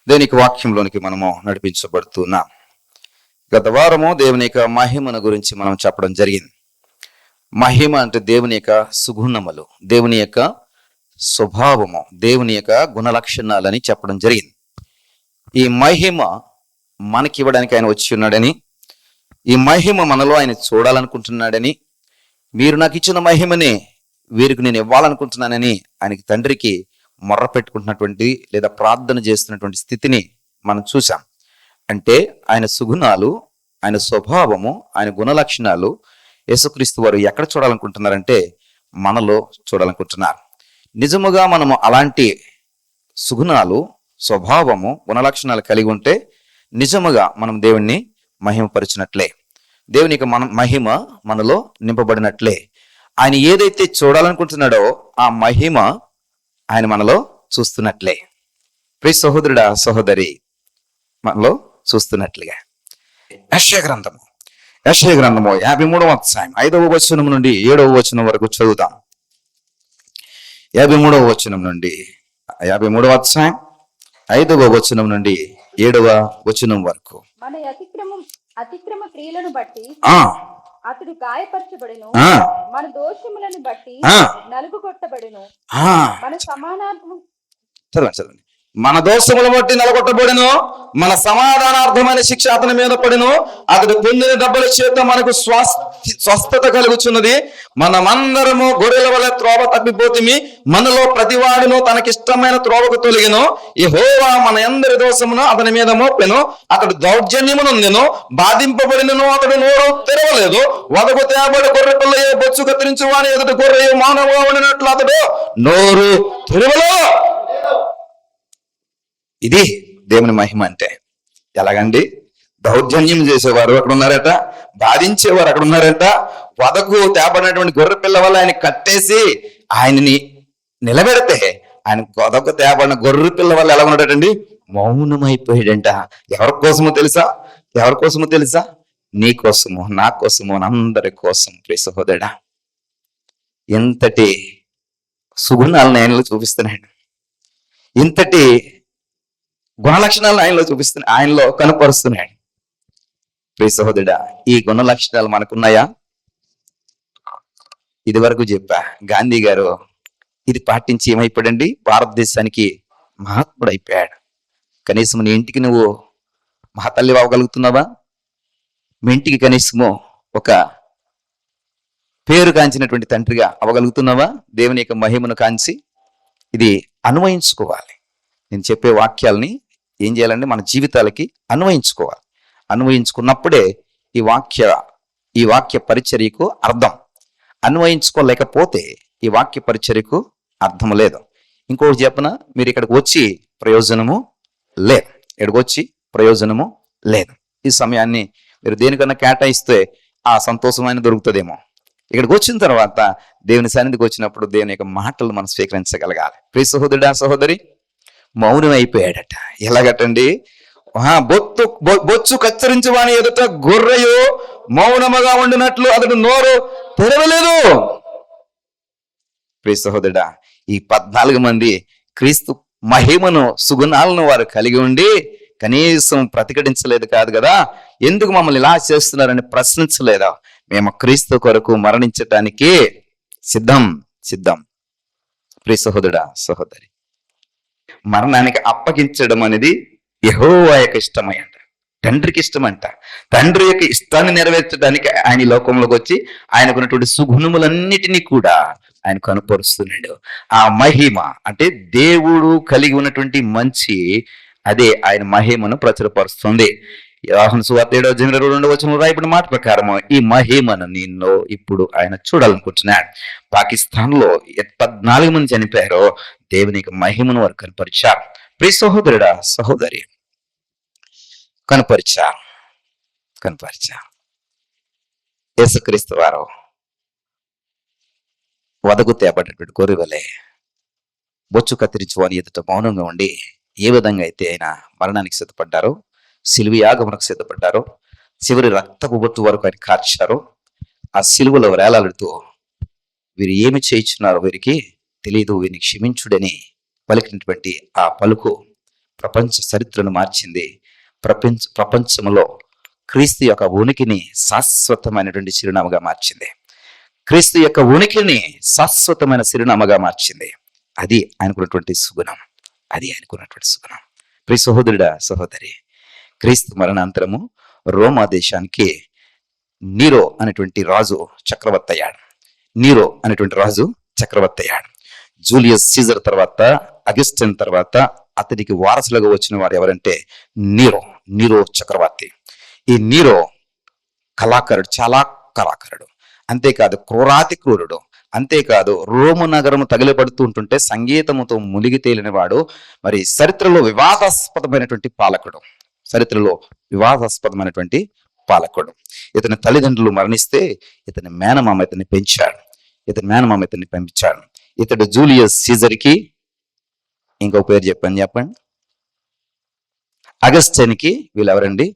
దేవునికి వాక్యంలోనికి మనము నడిపించబడుతున్నాం. గత వారము దేవుని యొక్క మహిమను గురించి మనం చెప్పడం జరిగింది. మహిమ అంటే దేవుని యొక్క సుగుణములు, దేవుని యొక్క స్వభావము, దేవుని యొక్క గుణలక్షణాలని చెప్పడం జరిగింది. ఈ మహిమ మనకి ఇవ్వడానికి ఆయన వచ్చి ఉన్నాడని, ఈ మహిమ మనలో ఆయన చూడాలనుకుంటున్నాడని, మీరు నాకు ఇచ్చిన మహిమని వీరికి నేను ఇవ్వాలనుకుంటున్నానని ఆయనకి తండ్రికి మొర్ర పెట్టుకుంటున్నటువంటి లేదా ప్రార్థన చేస్తున్నటువంటి స్థితిని మనం చూసాం. అంటే ఆయన సుగుణాలు, ఆయన స్వభావము, ఆయన గుణలక్షణాలు యేసుక్రీస్తు వారు ఎక్కడ చూడాలనుకుంటున్నారంటే మనలో చూడాలనుకుంటున్నారు. నిజముగా మనము అలాంటి సుగుణాలు, స్వభావము, గుణలక్షణాలు కలిగి ఉంటే నిజముగా మనం దేవుణ్ణి మహిమపరిచినట్లే, దేవుని యొక్క మహిమ మనలో నింపబడినట్లే. ఆయన ఏదైతే చూడాలనుకుంటున్నాడో ఆ మహిమ ఆయన మనలో చూస్తున్నట్లే. ప్రియ సహోదరుడా, సహోదరి, మనలో చూస్తున్నట్లుగా. యెషయా గ్రంథము 53వ అధ్యాయం 5వ వచనం నుండి 7వ వచనం వరకు చదువుతాం. 53వ వచనం నుండి 53వ అధ్యాయం 5వ వచనం నుండి 7వ వచనం వరకు. మన అతిక్రమ క్రియలను బట్టి అతడు గాయపరచబడెను, మన దోషములను బట్టి నలుగుగొట్టబడెను. మన సమానార్థం చదవండి. మన దోషములను బట్టి నలగొట్టబడెను, మన సమాధానార్థమైన శిక్ష అతని మీద పడెను. అతడు పొందిన దెబ్బల చేత మనకు స్వస్థత కలుగుచున్నది. మనమందరము గొర్రెల వలె త్రోవ తప్పిపోతిమి, మనలో ప్రతివాడును తనకిష్టమైన త్రోవకు తొలగిను. యెహోవా మన అందరి దోషమును అతని మీద మోపెను. అతడు దౌర్జన్యమునొందెను, బాధింపబడినను అతడు నోరు తెరవలేదు. వదకు తేబడి గొర్రె పిల్లయో బొచ్చు కత్తిరించు వాని ఎదుటి గొర్రెయో మానవుగా ఉండినట్లు అతడు నోరు తెరవలేదు. ఇది దేవుని మహిమ అంటే. ఎలాగండి? దౌర్జన్యం చేసేవారు అక్కడ ఉన్నారట, బాధించేవారు అక్కడ ఉన్నారట. వదకు తేబడినటువంటి గొర్రె పిల్ల వల్ల ఆయన కట్టేసి ఆయనని నిలబెడితే ఆయన వదకు తేబడిన గొర్రె పిల్ల వల్ల ఎలా ఉన్నాడటండి? మౌనమైపోయాడంట. ఎవరి కోసమో తెలుసా? నీ కోసము, నా కోసము, అందరి కోసం. ప్రియ సహోదరుడా, ఇంతటి సుగుణాలను ఆయనలో చూపిస్తున్నాడు, ఇంతటి గుణలక్షణాలను ఆయనలో కనపరుస్తున్నాడు. ప్రియ సహోదరుడా, ఈ గుణలక్షణాలు మనకున్నాయా? ఇది వరకు చెప్పా. గాంధీ గారు ఇది పాటించి ఏమైపోయాడండి? భారతదేశానికి మహాత్ముడు అయిపోయాడు. కనీసం నీ ఇంటికి నువ్వు మహాతల్లి అవ్వగలుగుతున్నావా? మీ ఇంటికి కనీసము ఒక పేరు కాంచినటువంటి తండ్రిగా అవ్వగలుగుతున్నావా? దేవుని యొక్క మహిమను కాంచి ఇది అన్వయించుకోవాలి. నేను చెప్పే వాక్యాలని ఏం చేయాలంటే మన జీవితాలకి అన్వయించుకోవాలి. అన్వయించుకున్నప్పుడే ఈ వాక్య పరిచర్యకు అర్థం. అన్వయించుకోలేకపోతే ఈ వాక్య పరిచర్యకు అర్థం లేదు. ఇంకోటి చెప్పనా, మీరు ఇక్కడికి వచ్చి ప్రయోజనము లేదు. ఈ సమయాన్ని మీరు దేనికన్నా కేటాయిస్తే ఆ సంతోషమైన దొరుకుతుందేమో. ఇక్కడికి వచ్చిన తర్వాత దేవుని సన్నిధికి వచ్చినప్పుడు దేవుని యొక్క మాటలు మనం స్వీకరించగలగాలి. ప్రియ సహోదరుడా, సహోదరి, మౌనం అయిపోయాడట. ఎలాగటండి? బొచ్చు కత్తిరించి వాని ఎదుట గొర్రెయో మౌనముగా ఉండినట్లు అతడు నోరు తెరవలేదు. ప్రియ సహోదరుడా, ఈ 14 మంది క్రీస్తు మహిమను, సుగుణాలను వారు కలిగి ఉండి కనీసం ప్రతిఘటించలేదు కాదు కదా. ఎందుకు మమ్మల్ని ఇలా చేస్తున్నారని ప్రశ్నించలేదా? మేము క్రీస్తు కొరకు మరణించటానికి సిద్ధం. ప్రియ సహోదరుడా, సహోదరి, మరణానికి అప్పగించడం అనేది యెహోవా యొక్క ఇష్టమంట, తండ్రికి ఇష్టమంట. తండ్రి యొక్క ఇష్టాన్ని నెరవేర్చడానికి ఆయన ఈ లోకంలోకి వచ్చి ఆయనకున్నటువంటి సుగుణములన్నిటినీ కూడా ఆయన కనుపరుస్తున్నాడు. ఆ మహిమ అంటే దేవుడు కలిగి ఉన్నటువంటి మంచి, అదే ఆయన మహిమను ప్రచురపరుస్తుంది. యోహాను సువార్త 7:22 వచనంలో రాయబడిన మాట ప్రకారం ఈ మహిమను నిన్ను ఇప్పుడు ఆయన చూడాలనుకుంటున్నాడు. పాకిస్తాన్ లో 14 మంది చనిపోయారో దేవునికి మహిమను వారు కనపరిచారు. ప్రియ సహోదరుడా, సహోదరి, కనపరిచారు. యేసుక్రీస్తు వారు వదకు తేబడినటువంటి గొర్రె వలె బొచ్చు కత్తిరించు అని ఎదుట మౌనంగా ఉండి ఏ విధంగా అయితే ఆయన మరణానికి సిద్ధపడ్డారో, సిలువ యాగమునకు సిద్ధపడ్డారో, చివరి రక్తపు బొట్టు వరకు ఆయన కార్చారో, ఆ సిలువలో వేలాడుతూ వీరు ఏమి చేయించున్నారో వీరికి తెలియదు, వీరిని క్షమించుడని పలికినటువంటి ఆ పలుకు ప్రపంచ చరిత్రను మార్చింది. ప్రపంచంలో క్రీస్తు యొక్క ఉనికిని శాశ్వతమైనటువంటి చిరునామాగా మార్చింది. క్రీస్తు యొక్క ఉనికిని శాశ్వతమైన చిరునామాగా మార్చింది. అది ఆయనకున్నటువంటి సుగుణం. అది ఆయనకున్నటువంటి సుగుణం. ప్రియ సహోదరుడా, సహోదరి, క్రీస్తు మరణాంతరము రోమా దేశానికి నీరో అనేటువంటి రాజు చక్రవర్తి అయ్యాడు. నీరో అనేటువంటి రాజు చక్రవర్తి అయ్యాడు. జూలియస్ సీజర్ తర్వాత, అగస్టిన్ తర్వాత అతడికి వారసులుగా వచ్చిన వారు ఎవరంటే నీరో చక్రవర్తి. ఈ నీరో కళాకారుడు, చాలా కళాకారుడు. అంతేకాదు క్రూరాతి క్రూరుడు. అంతేకాదు రోము నగరము తగిలిపడుతూ ఉంటుంటే సంగీతముతో మునిగి తేలిన వాడు. మరి చరిత్రలో వివాదాస్పదమైనటువంటి పాలకుడు. ఇతని తల్లిదండ్రులు మరణిస్తే ఇతని మేనమామ ఇతన్ని పంపించాడు. ఇతడు జూలియస్ సీజర్కి ఇంకో పేరు చెప్పండి. అగస్టిన్కి వీళ్ళెవరండి?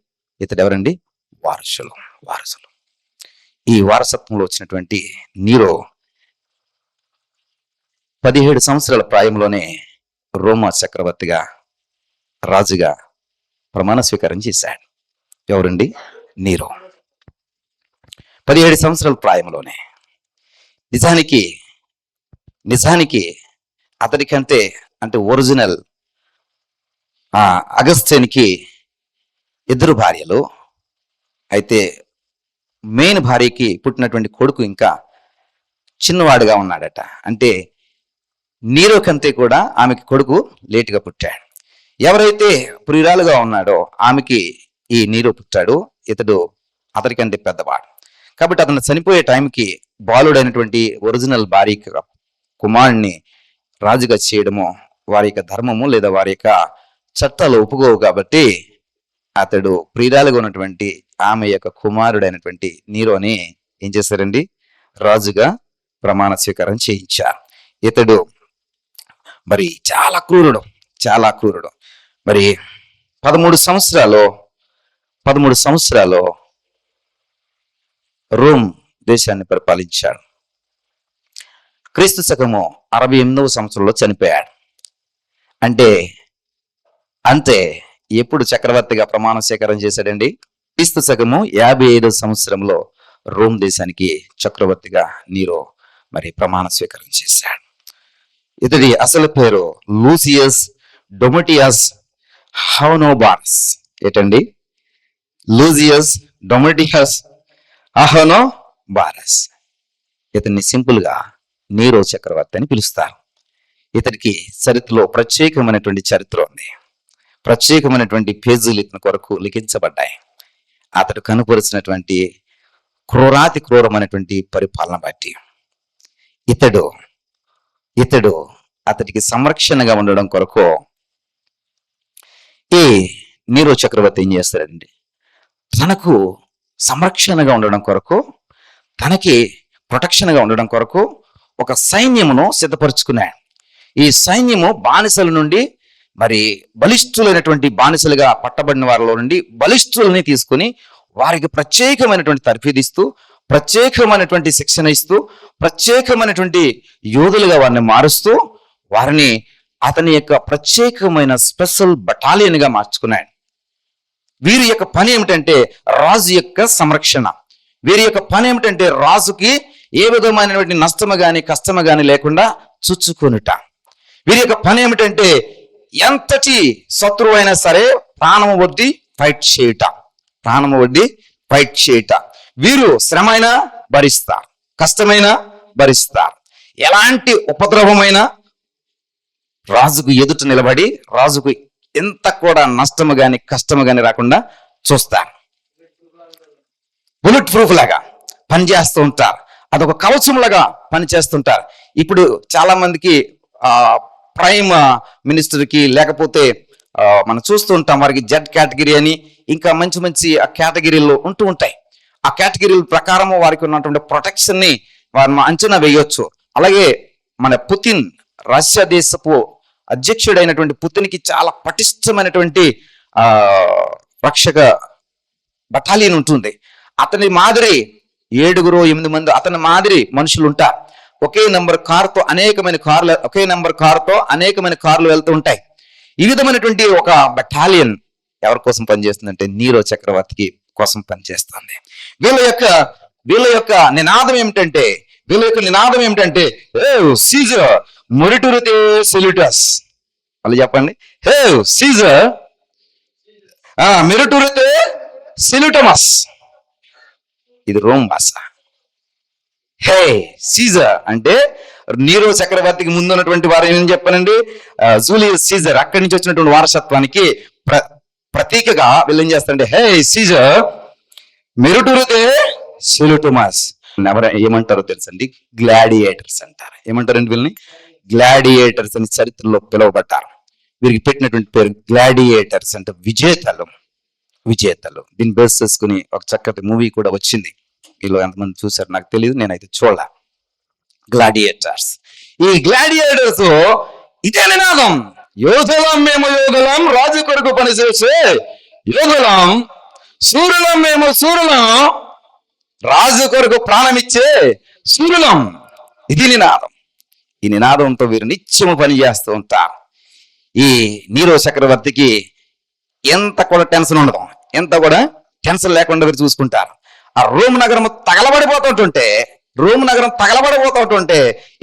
ఇతడెవరండి? వారసులు. ఈ వారసత్వంలో వచ్చినటువంటి నీరో 17 సంవత్సరాల ప్రాయంలోనే రోమా చక్రవర్తిగా, రాజుగా ప్రమాణ స్వీకారం చేశాడు. ఎవరండి? నీరో. 17 సంవత్సరాల ప్రాయంలోనే. నిజానికి అతడికంటే అంటే ఒరిజినల్ అగస్టిన్కి 2 భార్యలు. అయితే మెయిన్ భార్యకి పుట్టినటువంటి కొడుకు ఇంకా చిన్నవాడుగా ఉన్నాడట. అంటే నీరో కంటే కూడా ఆమెకి కొడుకు లేటుగా పుట్టాడు. ఎవరైతే ప్రియురాలుగా ఉన్నాడో ఆమెకి ఈ నీరో పుట్టాడు. ఇతడు అతడికంటే పెద్దవాడు. కాబట్టి అతను చనిపోయే టైంకి బాలుడైనటువంటి ఒరిజినల్ భార్య కుమారుణ్ణి రాజుగా చేయడము వారి యొక్క ధర్మము లేదా వారి యొక్క చట్టాలు ఒప్పుకోవు. కాబట్టి అతడు ప్రియురాలుగా ఉన్నటువంటి ఆమె యొక్క కుమారుడైనటువంటి నీరోని ఏం చేశారండి? రాజుగా ప్రమాణ స్వీకారం చేయించారు. ఇతడు మరి చాలా క్రూరుడు. మరి 13 సంవత్సరాలు రోమ్ దేశాన్ని పరిపాలించాడు. క్రీస్తు శకము 68వ సంవత్సరంలో చనిపోయాడు. అంతే ఎప్పుడు చక్రవర్తిగా ప్రమాణ స్వీకారం చేశాడండి? క్రీస్తు శకము 55వ సంవత్సరంలో రోమ్ దేశానికి చక్రవర్తిగా నీరో మరి ప్రమాణ స్వీకారం చేశాడు. ఇతడి అసలు పేరు లూసియస్ డొమిటియస్ అహోనోబారస్. ఏంటండి? లూసియస్ డొమిటియస్ అహోనోబారస్. ఇతన్ని సింపుల్ గా నీరో చక్రవర్తి అని పిలుస్తారు. ఇతడికి చరిత్రలో ప్రత్యేకమైనటువంటి చరిత్ర ఉంది. ప్రత్యేకమైనటువంటి పేజీలు ఇతని కొరకు లిఖించబడ్డాయి. అతడు కనుపరిచినటువంటి క్రూరాతి క్రూరమైనటువంటి పరిపాలన బట్టి ఇతడు అతడికి సంరక్షణగా ఉండడం కొరకు ఈ నీరో చక్రవర్తి ఏం చేస్తాడండి? తనకు సంరక్షణగా ఉండడం కొరకు, తనకి ప్రొటెక్షన్గా ఉండడం కొరకు ఒక సైన్యమును సిద్ధపరుచుకున్నాడు. ఈ సైన్యము బానిసల నుండి మరి బలిష్ఠులైనటువంటి బానిసలుగా పట్టబడిన వారిలో నుండి బలిష్ఠులని తీసుకుని వారికి ప్రత్యేకమైనటువంటి తర్ఫీదిస్తూ, ప్రత్యేకమైనటువంటి శిక్షణ ఇస్తూ, ప్రత్యేకమైనటువంటి యోధులుగా వారిని మారుస్తూ వారిని అతని యొక్క ప్రత్యేకమైన స్పెషల్ బటాలియన్ గా మార్చుకున్నాడు. వీరి యొక్క పని ఏమిటంటే రాజు యొక్క సంరక్షణ. వీరి యొక్క పని ఏమిటంటే రాజుకి ఏ విధమైనటువంటి నష్టము గాని కష్టము గాని లేకుండా చూచుకొనుట. వీరి యొక్క పని ఏమిటంటే ఎంతటి శత్రువు అయినా సరే ప్రాణము వడ్డి ఫైట్ చేయుట. వీరు శ్రమైనా భరిస్తారు, కష్టమైనా భరిస్తారు. ఎలాంటి ఉపద్రవమైనా రాజుకు ఎదుట నిలబడి రాజుకు ఎంత కూడా నష్టము గాని కష్టము గాని రాకుండా చూస్తారు. బుల్లెట్ ప్రూఫ్ లాగా పనిచేస్తూ ఉంటారు. అదొక కవచం లాగా పనిచేస్తుంటారు. ఇప్పుడు చాలా మందికి ప్రైమ్ మినిస్టర్కి లేకపోతే మనం చూస్తూ ఉంటాం వారికి జెడ్ కేటగిరీ అని ఇంకా మంచి మంచి ఆ కేటగిరీలు ఉంటూ ఉంటాయి. ఆ కేటగిరీల ప్రకారం వారికి ఉన్నటువంటి ప్రొటెక్షన్ ని వారు అంచనా వేయొచ్చు. అలాగే మన పుతిన్, రష్యా దేశపు అధ్యక్షుడైనటువంటి పుతిన్కి చాలా పటిష్టమైనటువంటి రక్షక బటాలియన్ ఉంటుంది. అతని మాదిరి 7-8 మంది అతని మాదిరి మనుషులు ఉంటారు. ఒకే నెంబర్ కారుతో అనేకమైన కార్లు వెళ్తూ ఉంటాయి. ఈ విధమైనటువంటి ఒక బెటాలియన్ ఎవరి కోసం పనిచేస్తుందంటే నీరో చక్రవర్తికి కోసం పనిచేస్తుంది. వీళ్ళ యొక్క నినాదం ఏమిటంటే సీజర్ మొరిటురితే సెల్యూటస్. వాళ్ళు చెప్పండి, హే సీజర్ మెరిటురితే సెల్యూటమస్. ఇది రోమ్ భాష. హే సీజర్ అంటే నీరో చక్రవర్తికి ముందు ఉన్నటువంటి వారు ఏం చెప్పానండి, జూలియస్ సీజర్, అక్కడి నుంచి వచ్చినటువంటి వారసత్వానికి ప్రతీకగా వీళ్ళు ఏం చేస్తారంటే హే సీజర్ మెరిటురితే సెల్యూటమస్. ఎవరు ఏమంటారో తెలుసండి, గ్లాడియేటర్స్ అంటారు. ఏమంటారండి వీళ్ళని? గ్లాడియేటర్స్ అని చరిత్రలో పిలువబడ్డారు. వీరికి పెట్టినటువంటి పేరు గ్లాడియేటర్స్ అంటే విజేతలు. దీన్ని బేస్ చేసుకుని ఒక చక్కటి మూవీ కూడా వచ్చింది. వీళ్ళు ఎంతమంది చూసారు నాకు తెలియదు, నేనైతే చూడాల. గ్లాడియేటర్స్, ఈ గ్లాడియేటర్స్ ఇదే నినాదం, యోధులం మేము యోధులం, రాజు కొరకు పనిచేసే యోధులం, సూర్యులం మేము సూర్యులం, రాజు కొరకు ప్రాణమిచ్చే సూర్యులం. ఇది నినాదం. ఈ నినాదంతో వీరు నిత్యము పని చేస్తూ ఉంటారు. ఈ నీరో చక్రవర్తికి ఎంత కూడా టెన్షన్ ఉండదు, ఎంత కూడా టెన్షన్ లేకుండా వీరు చూసుకుంటారు. ఆ రోమ్ నగరం తగలబడిపోతుంటుంటే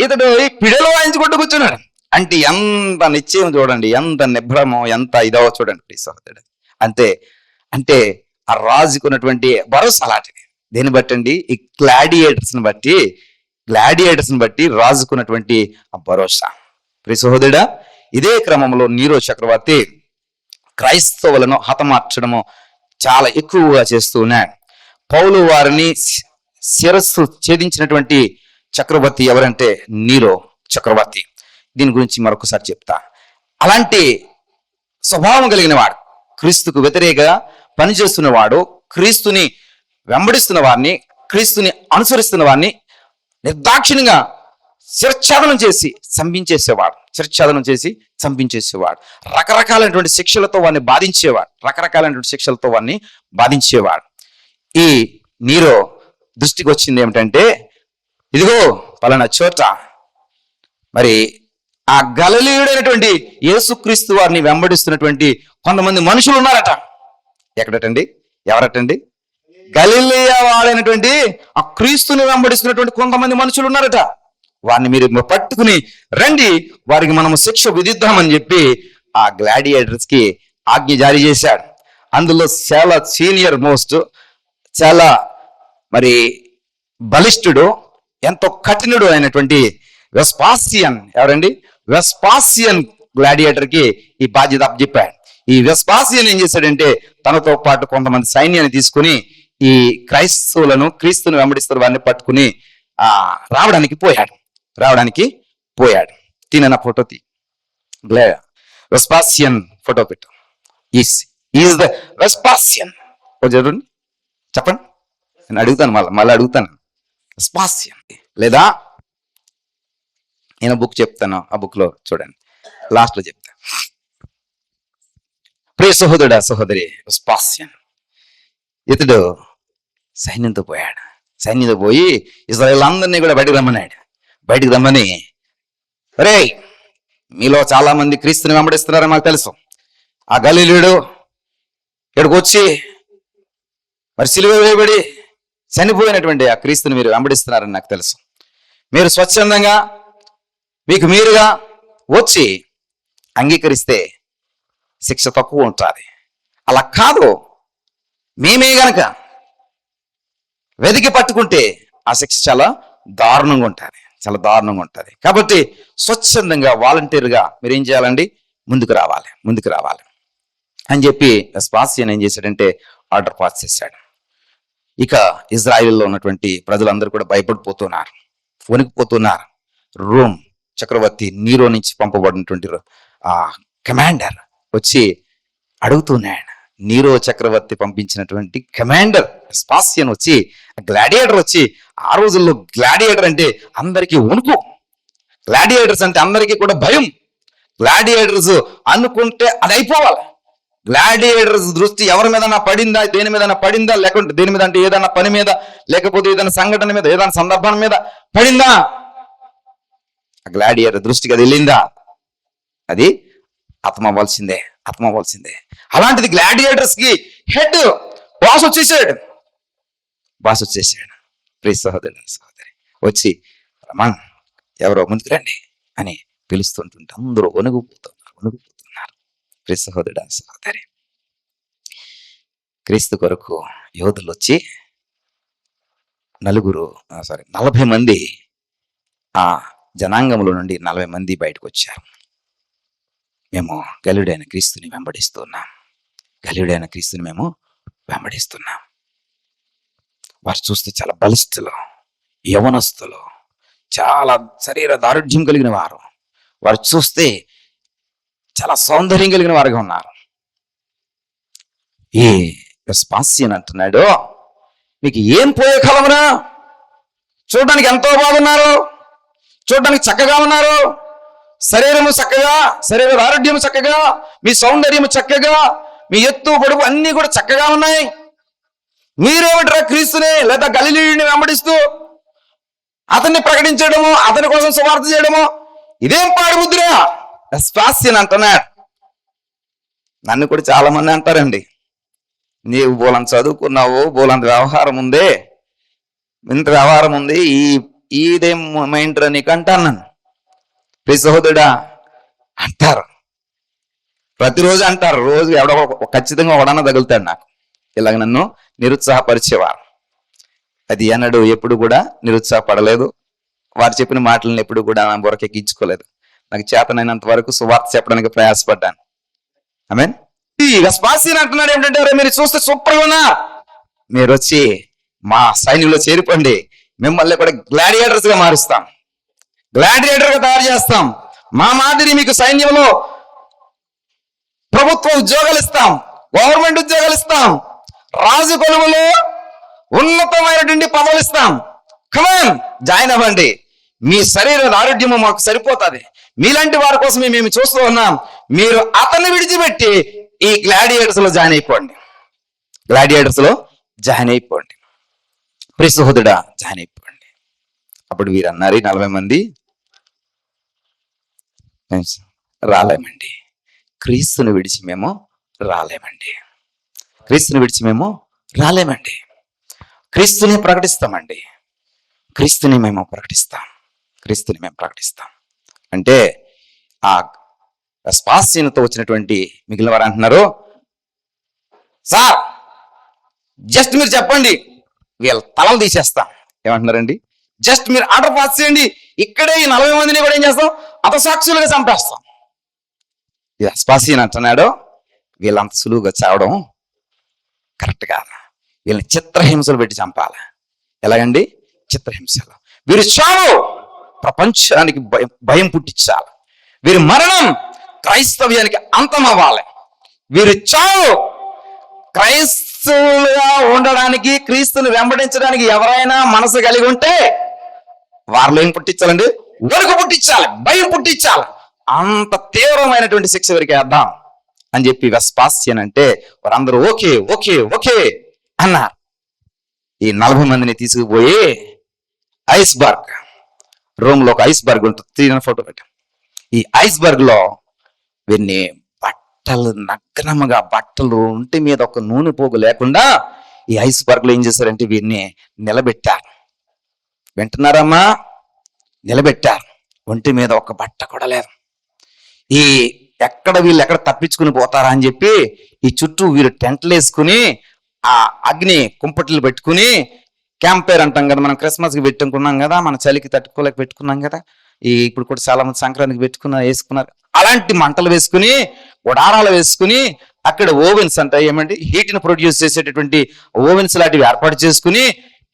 ఇతడు ఈ పిడలో వాయించుకుంటూ కూర్చున్నాడు. అంటే ఎంత నిశ్చయం చూడండి, ఎంత నిభ్రమం, ఎంత ఇదో చూడండి సహోదరుడు. అంటే ఆ రాజుకున్నటువంటి భరోసా అలాంటిది. దేన్ని బట్టి అండి? ఈ గ్లాడియేటర్స్ ని బట్టి రాజుకున్నటువంటి ఆ భరోసా. ప్రియ సహోదరుడా, ఇదే క్రమంలో నీరో చక్రవర్తి క్రైస్తవులను హతమార్చడము చాలా ఎక్కువగా చేస్తూ ఉన్నాడు. పౌలు వారిని శిరస్సు ఛేదించినటువంటి చక్రవర్తి ఎవరంటే నీరో చక్రవర్తి. దీని గురించి మరొకసారి చెప్తా. అలాంటి స్వభావం కలిగిన వాడు, క్రీస్తుకు వ్యతిరేకంగా పనిచేస్తున్నవాడు, క్రీస్తుని వెంబడిస్తున్న వారిని, క్రీస్తుని అనుసరిస్తున్న వారిని నిర్దాక్షిణ్యంగా శిరచ్ఛేదనం చేసి చంపించేసేవాడు. రకరకాలైనటువంటి శిక్షలతో వాడిని బాధించేవాడు. ఈ నీరో దృష్టికి వచ్చింది ఏమిటంటే, ఇదిగో పలానా చోట మరి ఆ గలిలయుడైనటువంటి యేసుక్రీస్తు వారిని వెంబడిస్తున్నటువంటి కొంతమంది మనుషులు ఉన్నారట. ఎక్కడటండి? ఎవరటండి? గలిలయ వాడైనటువంటి ఆ క్రీస్తుని వెంబడిస్తున్నటువంటి కొంతమంది మనుషులు ఉన్నారట. వారిని మీరు పట్టుకుని రండి, వారికి మనము శిక్ష విధిద్దామని చెప్పి ఆ గ్లాడియేటర్స్ కి ఆజ్ఞ జారీ చేశాడు. అందులో చాలా సీనియర్ మోస్ట్, చాలా మరి బలిష్ఠుడు, ఎంతో కఠినుడు అయినటువంటి వెస్పాసియన్. ఎవరండి? వెస్పాసియన్ గ్లాడియేటర్ కి ఈ బాధ్యత అప్పచెప్పాడు. ఈ వెస్పాసియన్ ఏం చేశాడంటే తనతో పాటు కొంతమంది సైన్యాన్ని తీసుకుని ఈ క్రీస్తుని వెంబడిస్తున్న వారిని పట్టుకుని రావడానికి పోయాడు. తిన ఫోటో వెస్పాసియన్ ఫోటో పెట్టు. Is the Vespasian. చూడండి, చెప్పండి. నేను అడుగుతాను, మళ్ళీ అడుగుతాను. వెస్పాసియన్ లేదా నేను బుక్ చెప్తాను, ఆ బుక్ లో చూడండి, లాస్ట్ లో చెప్తాను. ప్రియ సహోదరుడా, సహోదరి, వెస్పాసియన్ ఇతడు సైన్యంతో పోయి ఇజ్రాయేల్ అందరినీ కూడా బయటికి రమ్మని రే, మీలో చాలా మంది క్రీస్తుని వెంబడిస్తున్నారని మాకు తెలుసు. ఆ గలిలయుడు ఇక్కడికి వచ్చి మరి సిలువ వేయబడి చనిపోయినటువంటి ఆ క్రీస్తుని మీరు వెంబడిస్తున్నారని నాకు తెలుసు. మీరు స్వచ్ఛందంగా మీకు మీరుగా వచ్చి అంగీకరిస్తే శిక్ష తక్కువ ఉంటుంది. అలా కాదు, మేమే గనక వెతికి పట్టుకుంటే ఆ శిక్ష చాలా దారుణంగా ఉంటుంది. కాబట్టి స్వచ్ఛందంగా వాలంటీర్గా మీరు ఏం చేయాలండి? ముందుకు రావాలి అని చెప్పి వెస్పాసియన్ ఏం చేశాడంటే ఆర్డర్ పాస్ చేశాడు. ఇక ఇజ్రాయిల్లో ఉన్నటువంటి ప్రజలందరూ కూడా భయపడిపోతున్నారు, వణికిపోతున్నారు. రోమ్ చక్రవర్తి నీరో నుంచి పంపబడినటువంటి ఆ కమాండర్ వచ్చి అడుగుతున్నాడు. నీరో చక్రవర్తి పంపించినటువంటి కమాండర్ వెస్పాసియన్ వచ్చి, గ్లాడియేటర్ వచ్చి, ఆ రోజుల్లో గ్లాడియేటర్ అంటే అందరికీ వణుకు, గ్లాడియేటర్స్ అంటే అందరికీ కూడా భయం. గ్లాడియేటర్స్ అనుకుంటే అది అయిపోవాలి. గ్లాడియేటర్స్ దృష్టి ఎవరి మీద పడిందా, దేని మీద పడిందా, లేకుంటే దేని మీద అంటే ఏదైనా పని మీద, లేకపోతే ఏదైనా సంఘటన మీద, ఏదైనా సందర్భం మీద పడిందా, గ్లాడియేటర్ దృష్టికి అది వెళ్ళిందా, అది హతమవ్వాల్సిందే, హతమవ్వాల్సిందే. అలాంటిది గ్లాడియేటర్స్ కి హెడ్ బాస్ వచ్చేసాడు. ప్లీజ్ సహోదరు సహోదరి వచ్చి రమణ్ ఎవరో ముందుకు రండి అని పిలుస్తుంటుంటే అందరూ వణుకుపోతున్నారు. ప్లీజ్ సహోదరు సహోదరి, క్రీస్తు కొరకు యోధులు వచ్చి 40 మంది ఆ జనాంగంలో నుండి 40 మంది బయటకు వచ్చారు. మేము గలియుడైన క్రీస్తుని వెంబడిస్తున్నాం. వారు చూస్తే చాలా బలిష్ఠులు, యవనస్తులు, చాలా శరీర దారుఢ్యం కలిగిన వారు. వారు చూస్తే చాలా సౌందర్యం కలిగిన వారుగా ఉన్నారు. ఈ వెస్పాసియన్ అంటున్నాడు, మీకు ఏం పోయే కాలమునా? చూడడానికి ఎంతో బాగున్నారు, చూడడానికి చక్కగా ఉన్నారు, శరీరము చక్కగా, శరీర ఆరోగ్యము చక్కగా, మీ సౌందర్యము చక్కగా, మీ ఎత్తు పొడుగు అన్ని కూడా చక్కగా ఉన్నాయి. మీరేమిట్రా క్రీస్తుని లేదా గలిలీయుని వెంబడిస్తూ అతన్ని ప్రకటించడము, అతని కోసం సువార్త చేయడము, ఇదేం పాడుముద్ర? వెస్పాసియన్ అంటున్నాడు. నన్ను కూడా చాలా మంది అంటారండి, నీవు బోలంత చదువుకున్నావు, బోలంత వ్యవహారం ఉంది, ఇంత వ్యవహారం ఉంది, ఇదేం మైండ్రా నీకు అంటాను నన్ను. ప్రియ సహోదరుడా అంటారు, ప్రతిరోజు అంటారు. రోజు ఎవడో ఖచ్చితంగా ఒకడన్నా తగులుతాడు నాకు, ఇలాగ నన్ను నిరుత్సాహపరిచేవారు. అది అన్నాడు ఎప్పుడు కూడా నిరుత్సాహపడలేదు. వారు చెప్పిన మాటలను ఎప్పుడు కూడా నా బుర్రకెక్కించుకోలేదు. నాకు చేతనైనంత వరకు సువార్త చెప్పడానికి ప్రయాసపడ్డాను. ఆమేన్. ఈ వెస్పాసియన్ అంటున్నాడు ఏంటంటే, మీరు చూస్తే సూపర్ గా, మీరు వచ్చి మా సైన్యంలో చేరిపోండి, మిమ్మల్ని కూడా గ్లాడియేటర్స్ గా మారుస్తాం, గ్లాడియేటర్ గా తయారు చేస్తాం, మా మాదిరి మీకు సైన్యంలో ప్రభుత్వ ఉద్యోగాలు ఇస్తాం, గవర్నమెంట్ ఉద్యోగాలు ఇస్తాం, రాజు కొలువులో ఉన్నతమైనటువంటి పదవులు ఇస్తాం. కమాన్, జాయిన్ అవ్వండి, మీ శరీర ఆరోగ్యము మాకు సరిపోతుంది, మీలాంటి వారి కోసమే మేము చూస్తూ ఉన్నాం. మీరు అతన్ని విడిచిపెట్టి ఈ గ్లాడియేటర్స్ లో జాయిన్ అయిపోండి, ప్రియ సహోదరుడా జాయిన్ అయిపోండి. అప్పుడు వీరు అన్నారు, 40 మంది రాలేమండి, క్రీస్తుని విడిచి మేము రాలేమండి, క్రీస్తుని ప్రకటిస్తామండి, క్రీస్తుని మేము ప్రకటిస్తాం అంటే ఆ వెస్పాసియన్తో వచ్చినటువంటి మిగిలిన వారు అంటున్నారు, సార్ జస్ట్ మీరు చెప్పండి, వీళ్ళ తలలు తీసేస్తాం. ఏమంటున్నారండి? జస్ట్ మీరు ఆర్డర్ పాస్ చేయండి, ఇక్కడే ఈ 40 మందిని కూడా ఏం చేస్తాం, హతసాక్షులుగా చంపేస్తాం. వెస్పాసియన్ అంటున్నాడు, వీళ్ళంత సులువుగా చావడం కరెక్ట్ కాదు, వీళ్ళని చిత్రహింసలు పెట్టి చంపాలి. ఎలాగండి? చిత్రహింసలు. వీరి చావు ప్రపంచానికి భయం పుట్టించాలి, వీరి మరణం క్రైస్తవ్యానికి అంతం అవ్వాలి. వీరి చావు క్రైస్తవులుగా ఉండడానికి, క్రీస్తుని వెంబడించడానికి ఎవరైనా మనసు కలిగి ఉంటే వారిలో ఏం పుట్టించాలండి? వణుకు పుట్టించాలి, భయం పుట్టించాలి. అంత తీవ్రమైనటువంటి శిక్ష వీరికి వేద్దాం అని చెప్పి వెస్పాసియన్ అంటే వారందరూ ఓకే ఓకే ఓకే అన్నారు. ఈ 40 మందిని తీసుకుపోయి ఐస్బర్గ్, రోమ్ లో ఒక ఐస్బర్గ్ ఉంటుంది, తీరిన ఫోటో పెట్టాం. ఈ ఐస్బర్గ్ లో వీరిని నగ్నముగా బట్టలు ఒంటి మీద ఒక నూనె పోగు లేకుండా ఈ ఐస్బర్గ్ లో ఏం చేశారంటే వీరిని నిలబెట్టారు. వింటున్నారమ్మా? నిలబెట్టారు, ఒంటి మీద ఒక బట్ట కూడా లేదు. వీళ్ళు ఎక్కడ తప్పించుకుని పోతారా అని చెప్పి ఈ చుట్టూ వీరు టెంట్లు వేసుకుని, ఆ అగ్ని కుంపట్లు పెట్టుకుని, క్యాంపేర్ అంటాం కదా, మనం క్రిస్మస్కి పెట్టుకున్నాం కదా, మన చలికి తట్టుకోలేక పెట్టుకున్నాం కదా, ఇప్పుడు కూడా చాలా మంది సంక్రాంతికి వేసుకున్నారు. అలాంటి మంటలు వేసుకుని, గుడారాలు వేసుకుని, అక్కడ ఓవెన్స్ అంటే ఏమంటే హీట్ ని ప్రొడ్యూస్ చేసేటటువంటి ఓవెన్స్ లాంటివి ఏర్పాటు చేసుకుని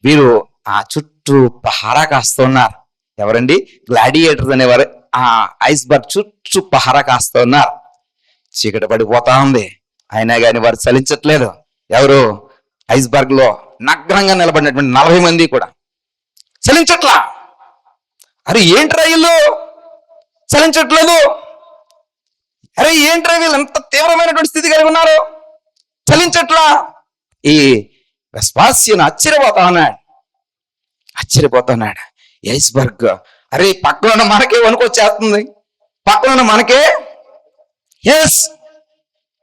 వీరు ఆ చుట్టూ పహారా కాస్తున్నారు. ఎవరండి? గ్లాడియేటర్స్ అనేవారు ఆ ఐస్బర్గ్ చుట్టూ పహారా కాస్తున్నారు. చీకటి పడిపోతా ఉంది, అయినా కానీ వారు చలించట్లేదు. ఎవరు? ఐస్బర్గ్ లో నగ్నంగా నిలబడినటువంటి 40 మంది కూడా చలించట్లా. అరే ఏంట్రా వీళ్ళు చలించట్లేదు, అరే ఏంట్రా వీళ్ళు ఎంత తీవ్రమైనటువంటి స్థితి కలిగి ఉన్నారు, చలించట్లా. ఈ వెస్పాసియన్ ఆశ్చర్యపోతున్నాడు. ఐస్బర్గ్, అరే పక్కన మనకే వణుకొచ్చేస్తుంది, పక్కన మనకే ఎస్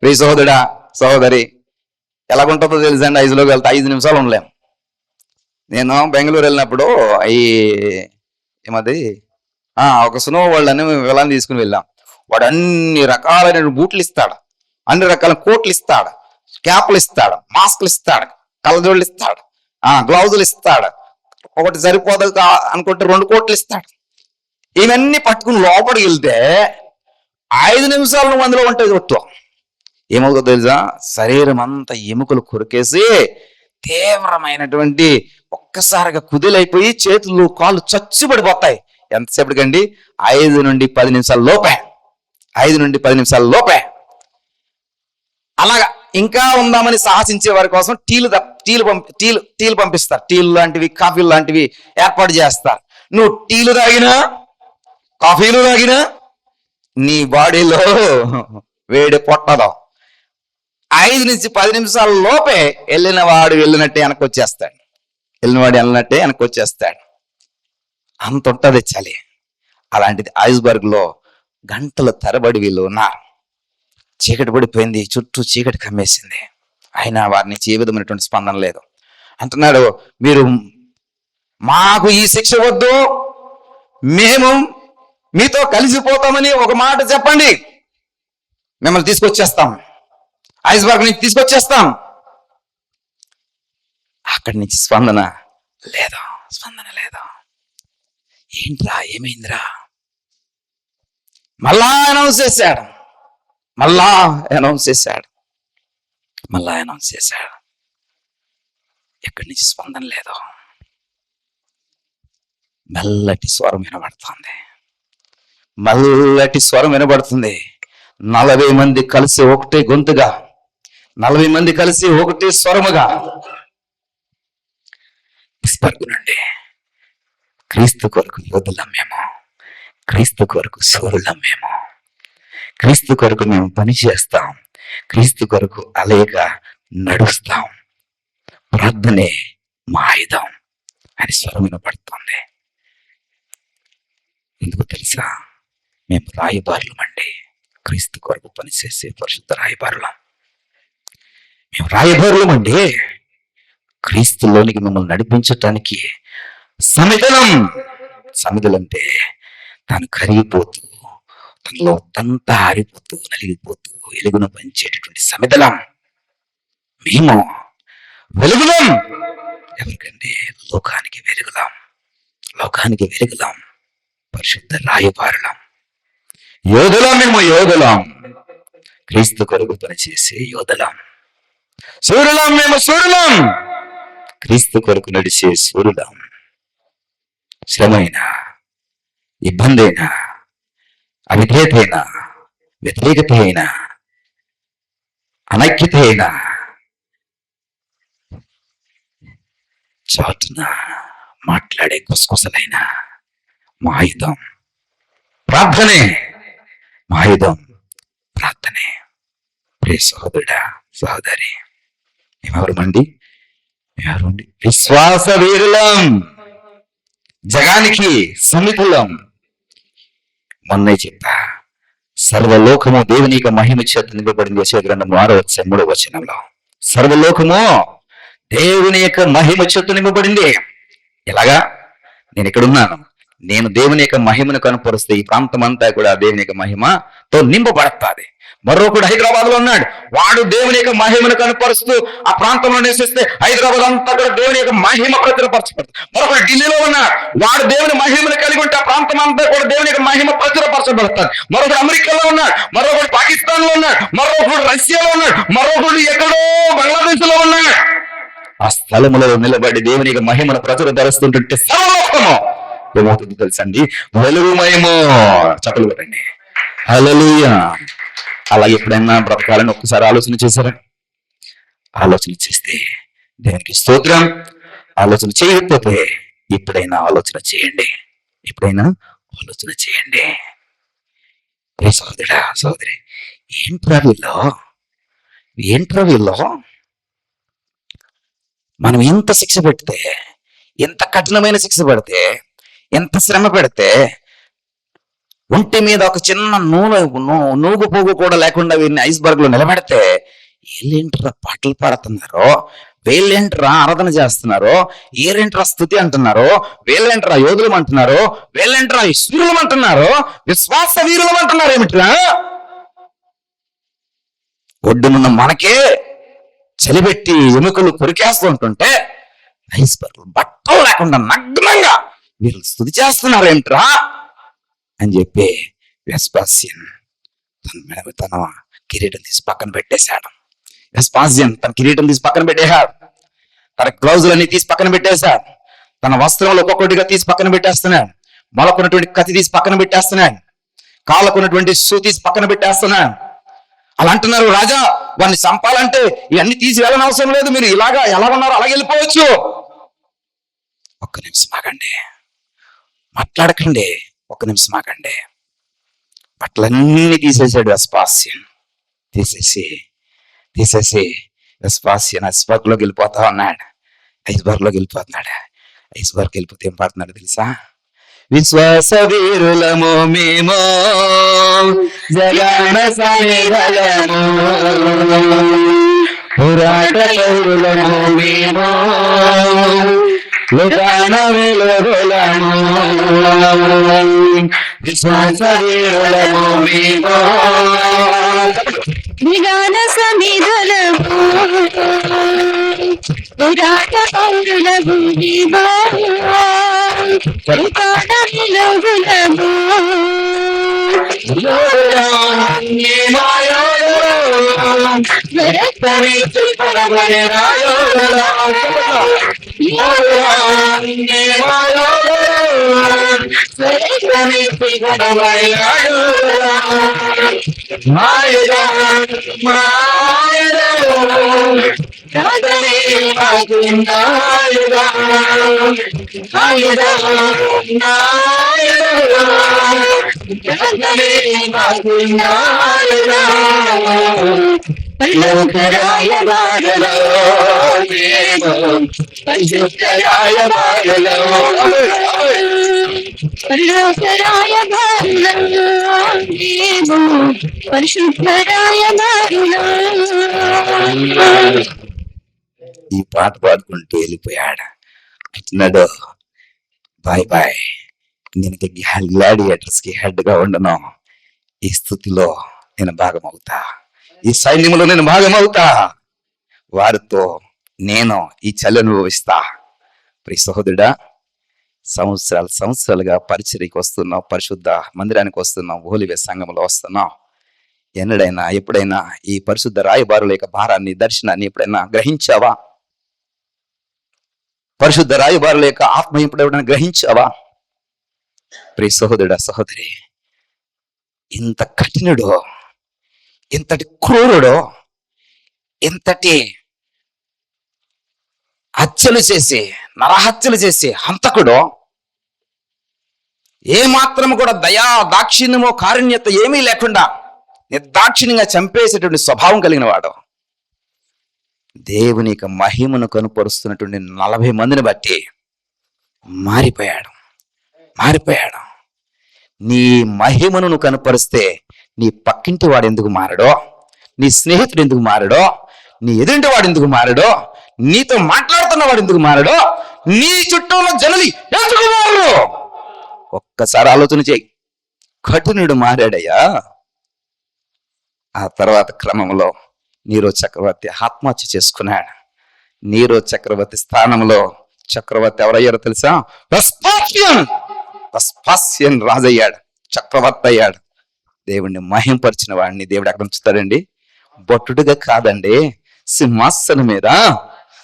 ప్రియ సహోదరుడా, సహోదరి, ఎలాగుంటుందో తెలుసండి, ఐదులోకి వెళ్తే 5 నిమిషాలు ఉండలేం. నేను బెంగళూరు వెళ్ళినప్పుడు ఏమది ఒక స్నో వరల్డ్ అని వెళ్ళని తీసుకుని వెళ్ళాం. వాడు అన్ని రకాలైన బూట్లు ఇస్తాడు, అన్ని రకాల కోట్లు ఇస్తాడు, క్యాప్లు ఇస్తాడు, మాస్కులు ఇస్తాడు, కళ్ళజోళ్ళు ఇస్తాడు, గ్లౌజులు ఇస్తాడు. ఒకటి సరిపోదు అనుకుంటే 2 కోట్లు ఇస్తాడు. ఇవన్నీ పట్టుకుని లోపలికి వెళ్తే 5 నిమిషాలు నువ్వు అందులో ఉంటే ఒట్టు ఏమవుతుందో తెలుసా, శరీరం అంతా ఎముకలు కొరికేసి తీవ్రమైనటువంటి ఒక్కసారిగా కుదిలైపోయి చేతులు కాళ్ళు చచ్చుబడిపోతాయి. ఎంతసేపటికండి? 5 నుండి 10 నిమిషాల లోపే. 5 నుండి 10 నిమిషాల లోపే. అలాగా ఇంకా ఉందామని సాహసించే వారి కోసం టీలు పంపిస్తారు. టీలు లాంటివి, కాఫీలు లాంటివి ఏర్పాటు చేస్తారు. నువ్వు టీలు తాగినా, కాఫీలు తాగినా నీ బాడీలో వేడి పొట్టదు. 5 నుంచి 10 నిమిషాల లోపే వెళ్ళినవాడు వెళ్ళినట్టే వెనక్కి వచ్చేస్తాడు. అంత ఉంటుంది చలి. అలాంటిది ఐస్బర్గ్ లో గంటల తరబడి వీళ్ళు ఉన్నారు. చీకటి పడిపోయింది, చుట్టూ చీకటి కమ్మేసింది. అయినా వారి నుంచి ఏ విధమైనటువంటి స్పందన లేదు. అంటున్నాడు, మీరు మాకు ఈ శిక్ష వద్దు, మేము మీతో కలిసిపోతామని ఒక మాట చెప్పండి, మిమ్మల్ని తీసుకొచ్చేస్తాం, ఐస్బర్గ్ నుంచి తీసుకొచ్చేస్తాం. అక్కడి నుంచి స్పందన లేదు. ఏంట్రా, ఏమైందిరా? మళ్ళా అనౌన్స్ చేశాడు. ఎక్కడి నుంచి స్పందన లేదు. మెల్లటి స్వరం వినబడుతుంది. 40 మంది కలిసి ఒకటే గొంతుగా, 40 మంది కలిసి ఒకటే స్వరముగా, నుండి క్రీస్తు కొరకు యోధులం మేము, క్రీస్తు కొరకు శూరులం మేము, క్రీస్తు కొరకు మేము పని చేస్తాం, క్రీస్తు కొరకు అలేగా నడుస్తాం, ప్రార్థనే మా ఆయుధం అని స్వరం వినపడుతుంది. ఎందుకు తెలుసా? మేము రాయబారులమండి, క్రీస్తు కొరకు పనిచేసే పరిశుద్ధ రాయబారులం. మేము రాయబారులమండి, క్రీస్తులోనికి మిమ్మల్ని నడిపించటానికి. సమిధలంటే తాను కరిగిపోతూ, తనలో తంతా ఆరిపోతూ, నలిగిపోతూ వెలుగును పంచేటటువంటి సమిధలం. మేము వెలుగులం. ఎవరికంటే లోకానికి వెలుగులం, పరిశుద్ధ రాయబారులం, యోధులం. మేము యోధులం, క్రీస్తు కొరకు పనిచేసే యోధులం. సూర్యులం, మేము సూర్యులం, క్రీస్తు కొరకు నడిచే సూర్యులం. శ్రమైనా, ఇబ్బంది అయినా, అవిధేయత అయినా, వ్యతిరేకత అయినా, అనైక్యత అయినా, చాటున మాట్లాడే గుసగుసలైనా మా ఆయుధం ప్రార్థనే. ప్రియ సహోదరుడా, సహోదరి, మేమెవరమండి? విశ్వాస వీరులం, జగానికి సమితులం. మొన్నే చెప్పా, సర్వలోకము దేవుని యొక్క మహిమ చేత నింపబడింది. యెషయా గ్రంథము 6:3 సర్వలోకము దేవుని యొక్క మహిమ చేత నింపబడింది. ఎలాగా? నేను ఇక్కడ ఉన్నాను, నేను దేవుని యొక్క మహిమను కనపరుస్తే ఈ ప్రాంతం అంతా కూడా దేవుని యొక్క మహిమతో నింపబడతాది. మరొకడు హైదరాబాద్ లో ఉన్నాడు, వాడు దేవుని యొక్క మహిమను కనపరుస్తూ ఆ ప్రాంతంలో నివసిస్తే హైదరాబాద్ అంతా కూడా దేవుని యొక్క మహిమ ప్రచురపరచబడుతుంది. మరొకడు ఢిల్లీలో ఉన్నాడు, వాడు దేవుని మహిమను కలిగి ఉంటే ఆ ప్రాంతం అంతా కూడా దేవుని యొక్క మహిమ ప్రచురపరచబడుతుంది. మరొకడు అమెరికాలో ఉన్నాడు, మరొకడు పాకిస్తాన్ లో ఉన్నాడు, మరొకడు రష్యాలో ఉన్నాడు, మరొకడు ఎక్కడో బంగ్లాదేశ్ లో ఉన్నాడు. ఆ స్థలములో నిలబడి దేవుని యొక్క మహిమను ప్రచురపరుస్తుంటే సర్వలోకము ఏమవుతుంది తెలుసండి? వెలుగుమయము. చప్పలు కొట్టండి, హల్లెలూయా. అలా ఎప్పుడైనా బ్రతకాలని ఒక్కసారి ఆలోచన చేశారా? ఆలోచన చేస్తే దేవునికి స్తోత్రం. ఆలోచన చేయకపోతే ఎప్పుడైనా ఆలోచన చేయండి. సహోదరా, సహోదరి, ఏంట్రా వీళ్ళు మనం ఎంత శిక్ష పెడితే, ఎంత కఠినమైన శిక్ష పెడితే, ఎంత శ్రమ పెడితే ఒంటి మీద ఒక చిన్న నూగు పోగు కూడా లేకుండా వీరిని ఐస్బర్గ్ లో నిలబెడితే వీళ్ళేంట్రా పాటలు పాడుతున్నారో, వీళ్ళేంట్రా ఆరాధన చేస్తున్నారో, వీళ్ళేంట్రా స్తుతి అంటున్నారో, వీళ్ళేంట్రా యోధులం అంటున్నారో, వీళ్ళేంట్రా వీరులం అంటున్నారో, విశ్వాస వీరులం అంటున్నారు ఏమిట్రా? ఒడ్డునున్న మనకే చలిపెట్టి ఎముకలు కొరికేస్తుంటుంటే ఐస్బర్గ్ బట్టలు లేకుండా నగ్నంగా వీళ్ళు స్తుతి చేస్తున్నారు ఏమిట్రా అని చెప్పి వెస్పాసియన్ తన కిరీటం తీసి పక్కన పెట్టేశాడు. వెస్పాసియన్ తన కిరీటం తీసి పక్కన పెట్టేశాడు. తన గ్లౌజులన్నీ తీసి పక్కన పెట్టేశాడు. తన వస్త్రంలో ఒక్కొక్కటిగా తీసి పక్కన పెట్టేస్తున్నాడు. మొలకున్నటువంటి కత్తి తీసి పక్కన పెట్టేస్తున్నాడు. కాళ్ళకున్నటువంటి షూ తీసి పక్కన పెట్టేస్తున్నాడు. అలా అంటున్నారు, రాజా వాడిని చంపాలంటే ఇవన్నీ తీసి వెళ్ళని అవసరం లేదు, మీరు ఇలాగా ఎలా ఉన్నారో అలాగే వెళ్ళిపోవచ్చు. ఒక్క నిమిషం ఆగండి, మాట్లాడకండి, ఒక్క నిమిషం ఆగండి. బట్టలన్నీ తీసేసాడు వెస్పాసియన్. తీసేసి వెస్పాసియన్ ఐస్బర్గ్ లోకి వెళ్ళిపోతా ఉన్నాడు. ఐస్బర్గ్ లోకి వెళ్ళిపోతున్నాడు. ఐస్బర్గ్ వెళ్ళిపోతే ఏం పాడుతున్నాడు తెలుసా? విశ్వాస వీరులము మేము, జగన సమీరలము, పోరాట పౌరులము మేము, లోకాన వెలుగులము, విశ్వాస వీరులము మేము, విగాన సమిధులము, పోరాట పౌరులము మేము, లోకాన వెలుగులము, పల్లోకరాయ బాధలో పరిశుద్ధరాయ బాధలో, పల్లోకరాయ బాధలో పరిశుద్ధరాయ బాధలో. ఈ పాట పాడుకుంటూ వెళ్ళిపోయాడు. అంటున్నాడు, బాయ్ బాయ్, నేను గ్లాడియేటర్స్ కి హెడ్ గా ఉండను. ఈ స్థుతిలో నేను భాగమవుతా, ఈ సైన్యంలో నేను భాగమవుతా, వారితో నేను ఈ చలి అనుభవిస్తా. ప్రియ సహోదరుడా, సంవత్సరాలుగా పరిచర్యకి వస్తున్నావు, పరిశుద్ధ మందిరానికి వస్తున్నావు, హోలీవే సంఘంలో వస్తున్నావు. ఎన్నడైనా ఎప్పుడైనా ఈ పరిశుద్ధ రాయబారుల యొక్క భారాన్ని, దర్శనాన్ని ఎప్పుడైనా గ్రహించావా? పరిశుద్ధ రాయబారుల యొక్క ఆత్మ ఎప్పుడైనా గ్రహించావా? ప్రియ సహోదరుడా, సహోదరి, ఇంత కఠినుడో, ఇంతటి క్రూరుడో, ఇంతటి హత్యలు చేసి, నరహత్యలు చేసి హంతకుడో, ఏ మాత్రము కూడా దయా దాక్షిణ్యమో కారుణ్యత ఏమీ లేకుండా నిర్దాక్షిణ్యంగా చంపేసేటువంటి స్వభావం కలిగిన వాడు, దేవుని యొక్క మహిమను కనుపరుస్తున్నటువంటి 40 మందిని బట్టి మారిపోయాడు. నీ మహిమను నువ్వు కనుపరిస్తే నీ పక్కింటి వాడు ఎందుకు మారడో, నీ స్నేహితుడు ఎందుకు మారడో, నీ ఎదురింటి వాడు ఎందుకు మారడో, నీతో మాట్లాడుతున్న వాడు ఎందుకు మారడో, నీ చుట్టూ ఉన్న జనులు ఎందుకు మారడు? ఒక్కసారి ఆలోచన చేయి. కఠినుడు మారాడయ్యా. ఆ తర్వాత క్రమంలో నీరో చక్రవర్తి ఆత్మహత్య చేసుకున్నాడు. నీరో చక్రవర్తి స్థానంలో చక్రవర్తి ఎవరయ్యారో తెలుసా? వెస్పాసియన్ రాజయ్యాడు, చక్రవర్తి అయ్యాడు. దేవుణ్ణి మహింపరిచిన వాడిని దేవుడు ఎక్కడ ఉంచుతాడండి? భటుడుగా కాదండి, సింహాసనం మీద,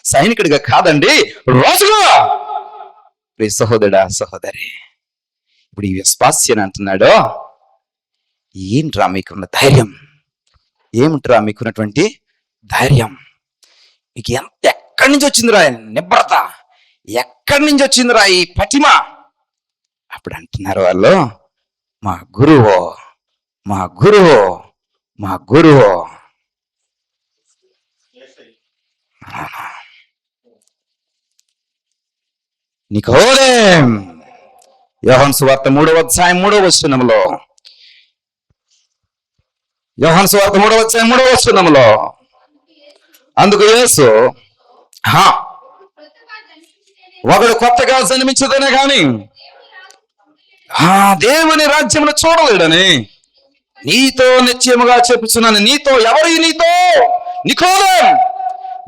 సైనికుడిగా కాదండి, రాజుగా. ప్రియ సహోదరుడా, సహోదరి, ఇప్పుడు ఈ వెస్పాసియన్ అంటున్నాడు, ఏంట్రా మీకున్న ధైర్యం? ఏమిట్రా మీకున్నటువంటి ధైర్యం? మీకు ఎక్కడి నుంచి వచ్చిందిరా నిబ్రత? ఎక్కడి నుంచి వచ్చిందిరా ఈ పటిమ? అప్పుడు అంటున్నారు వాళ్ళు, మా గురువు. నికోదేం, యోహాను సువార్త 3వ అధ్యాయం 3వ వచనంలో యోహాను సువార్త 3:3 అందుకు యేసు ఒకడు కొత్తగా జన్మించదనే గాని దేవుని రాజ్యమును చూడలేడని నీతో నిశ్చయముగా చెప్పుచున్నాను. నీతో ఎవరు? నీతో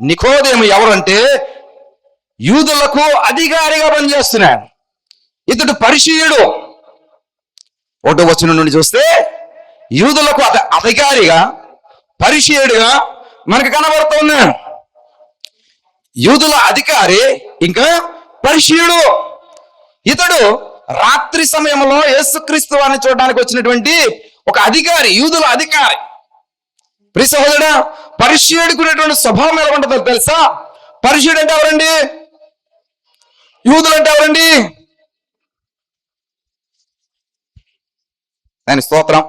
నికోదేము ఎవరంటే యూదులకు అధికారిగా పనిచేస్తున్నాడు. ఇతడు పరిసయ్యుడు. 1వ వచనం నుండి చూస్తే యూదులకు అధికారిగా పరిసయ్యుడిగా మనకు కనబడుతున్నాడు. యూదుల అధికారి ఇంకా పరిసయ్యుడు. ఇతడు రాత్రి సమయంలో యేసుక్రీస్తు వారిని చూడడానికి వచ్చినటువంటి ఒక అధికారి, యూదుల అధికారి. ప్రియ సహోదరుడా, పరిసయ్యుడికి ఉన్నటువంటి స్వభావం ఎలా ఉంటుందో తెలుసా? పరిసయ్యుడు అంటే ఎవరండి? యూదులు అంటే ఎవరండి? దాని స్తోత్రం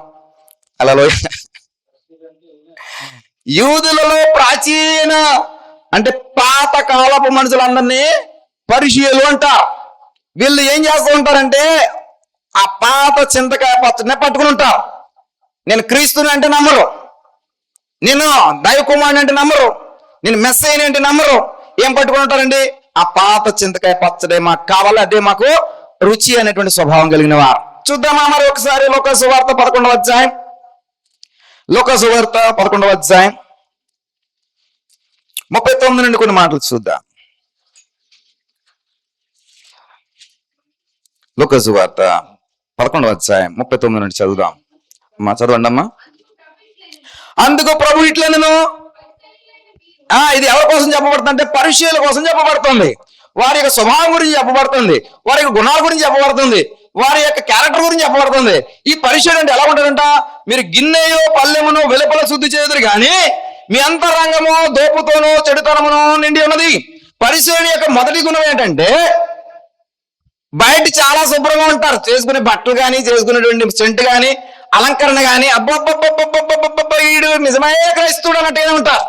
హల్లెలూయా. యూదులలో ప్రాచీన అంటే పాత కాలపు మనుషులందరినీ పరిసయ్యులు అంటారు. వీళ్ళు ఏం చేస్తూ ఉంటారంటే ఆ పాత చింతకాయ పచ్చడిని పట్టుకుని ఉంటారు. నేను క్రీస్తుని అంటే నమ్మరు, నేను దైవ కుమారుని అంటే నమ్మరు, నేను మెస్సయ్యని అంటే నమ్మరు. ఏం పట్టుకుని ఉంటారండి? ఆ పాత చింతకాయ పచ్చడే మాకు కావాలి, అదే మాకు రుచి అనేటువంటి స్వభావం కలిగిన వారు. చూద్దామా మరి ఒకసారి లోకాసు వార్త 11వ అధ్యాయం. లోకాసు వార్త 11వ అధ్యాయం 39 నుండి కొన్ని మాటలు చూద్దాం. లోకాసు వార్త 11వ అధ్యాయం 39 నుండి చదువుదాం. చదవండి అమ్మా. అందుకు ప్రభు ఇట్లనెను. ఇది ఎవరి కోసం చెప్పబడుతుంది అంటే పరిసయ్యుల కోసం చెప్పబడుతుంది. వారి యొక్క స్వభావం గురించి చెప్పబడుతుంది, వారి యొక్క గుణాల గురించి చెప్పబడుతుంది, వారి యొక్క క్యారెక్టర్ గురించి చెప్పబడుతుంది. ఈ పరిసయ్యుడు అంటే ఎలా ఉంటాడంట? మీరు గిన్నెయో పల్లెమును వెలుపల శుద్ధి చేయదురు కానీ మీ అంతరంగము దోపుతోనూ చెడుతనమును నిండి ఉన్నది. పరిసయ్యుడి యొక్క మొదటి గుణం ఏంటంటే బయట చాలా శుభ్రంగా ఉంటారు. చేసుకునే బట్టలు కానీ, చేసుకునేటువంటి సెంట్ కానీ, అలంకరణ కానీ అబ్బబ్బబ్బబ్బబ్బబ్బబ్బ వీడు నిజమే క్రైస్తవుడు అన్నట్టుగానే ఉంటారు.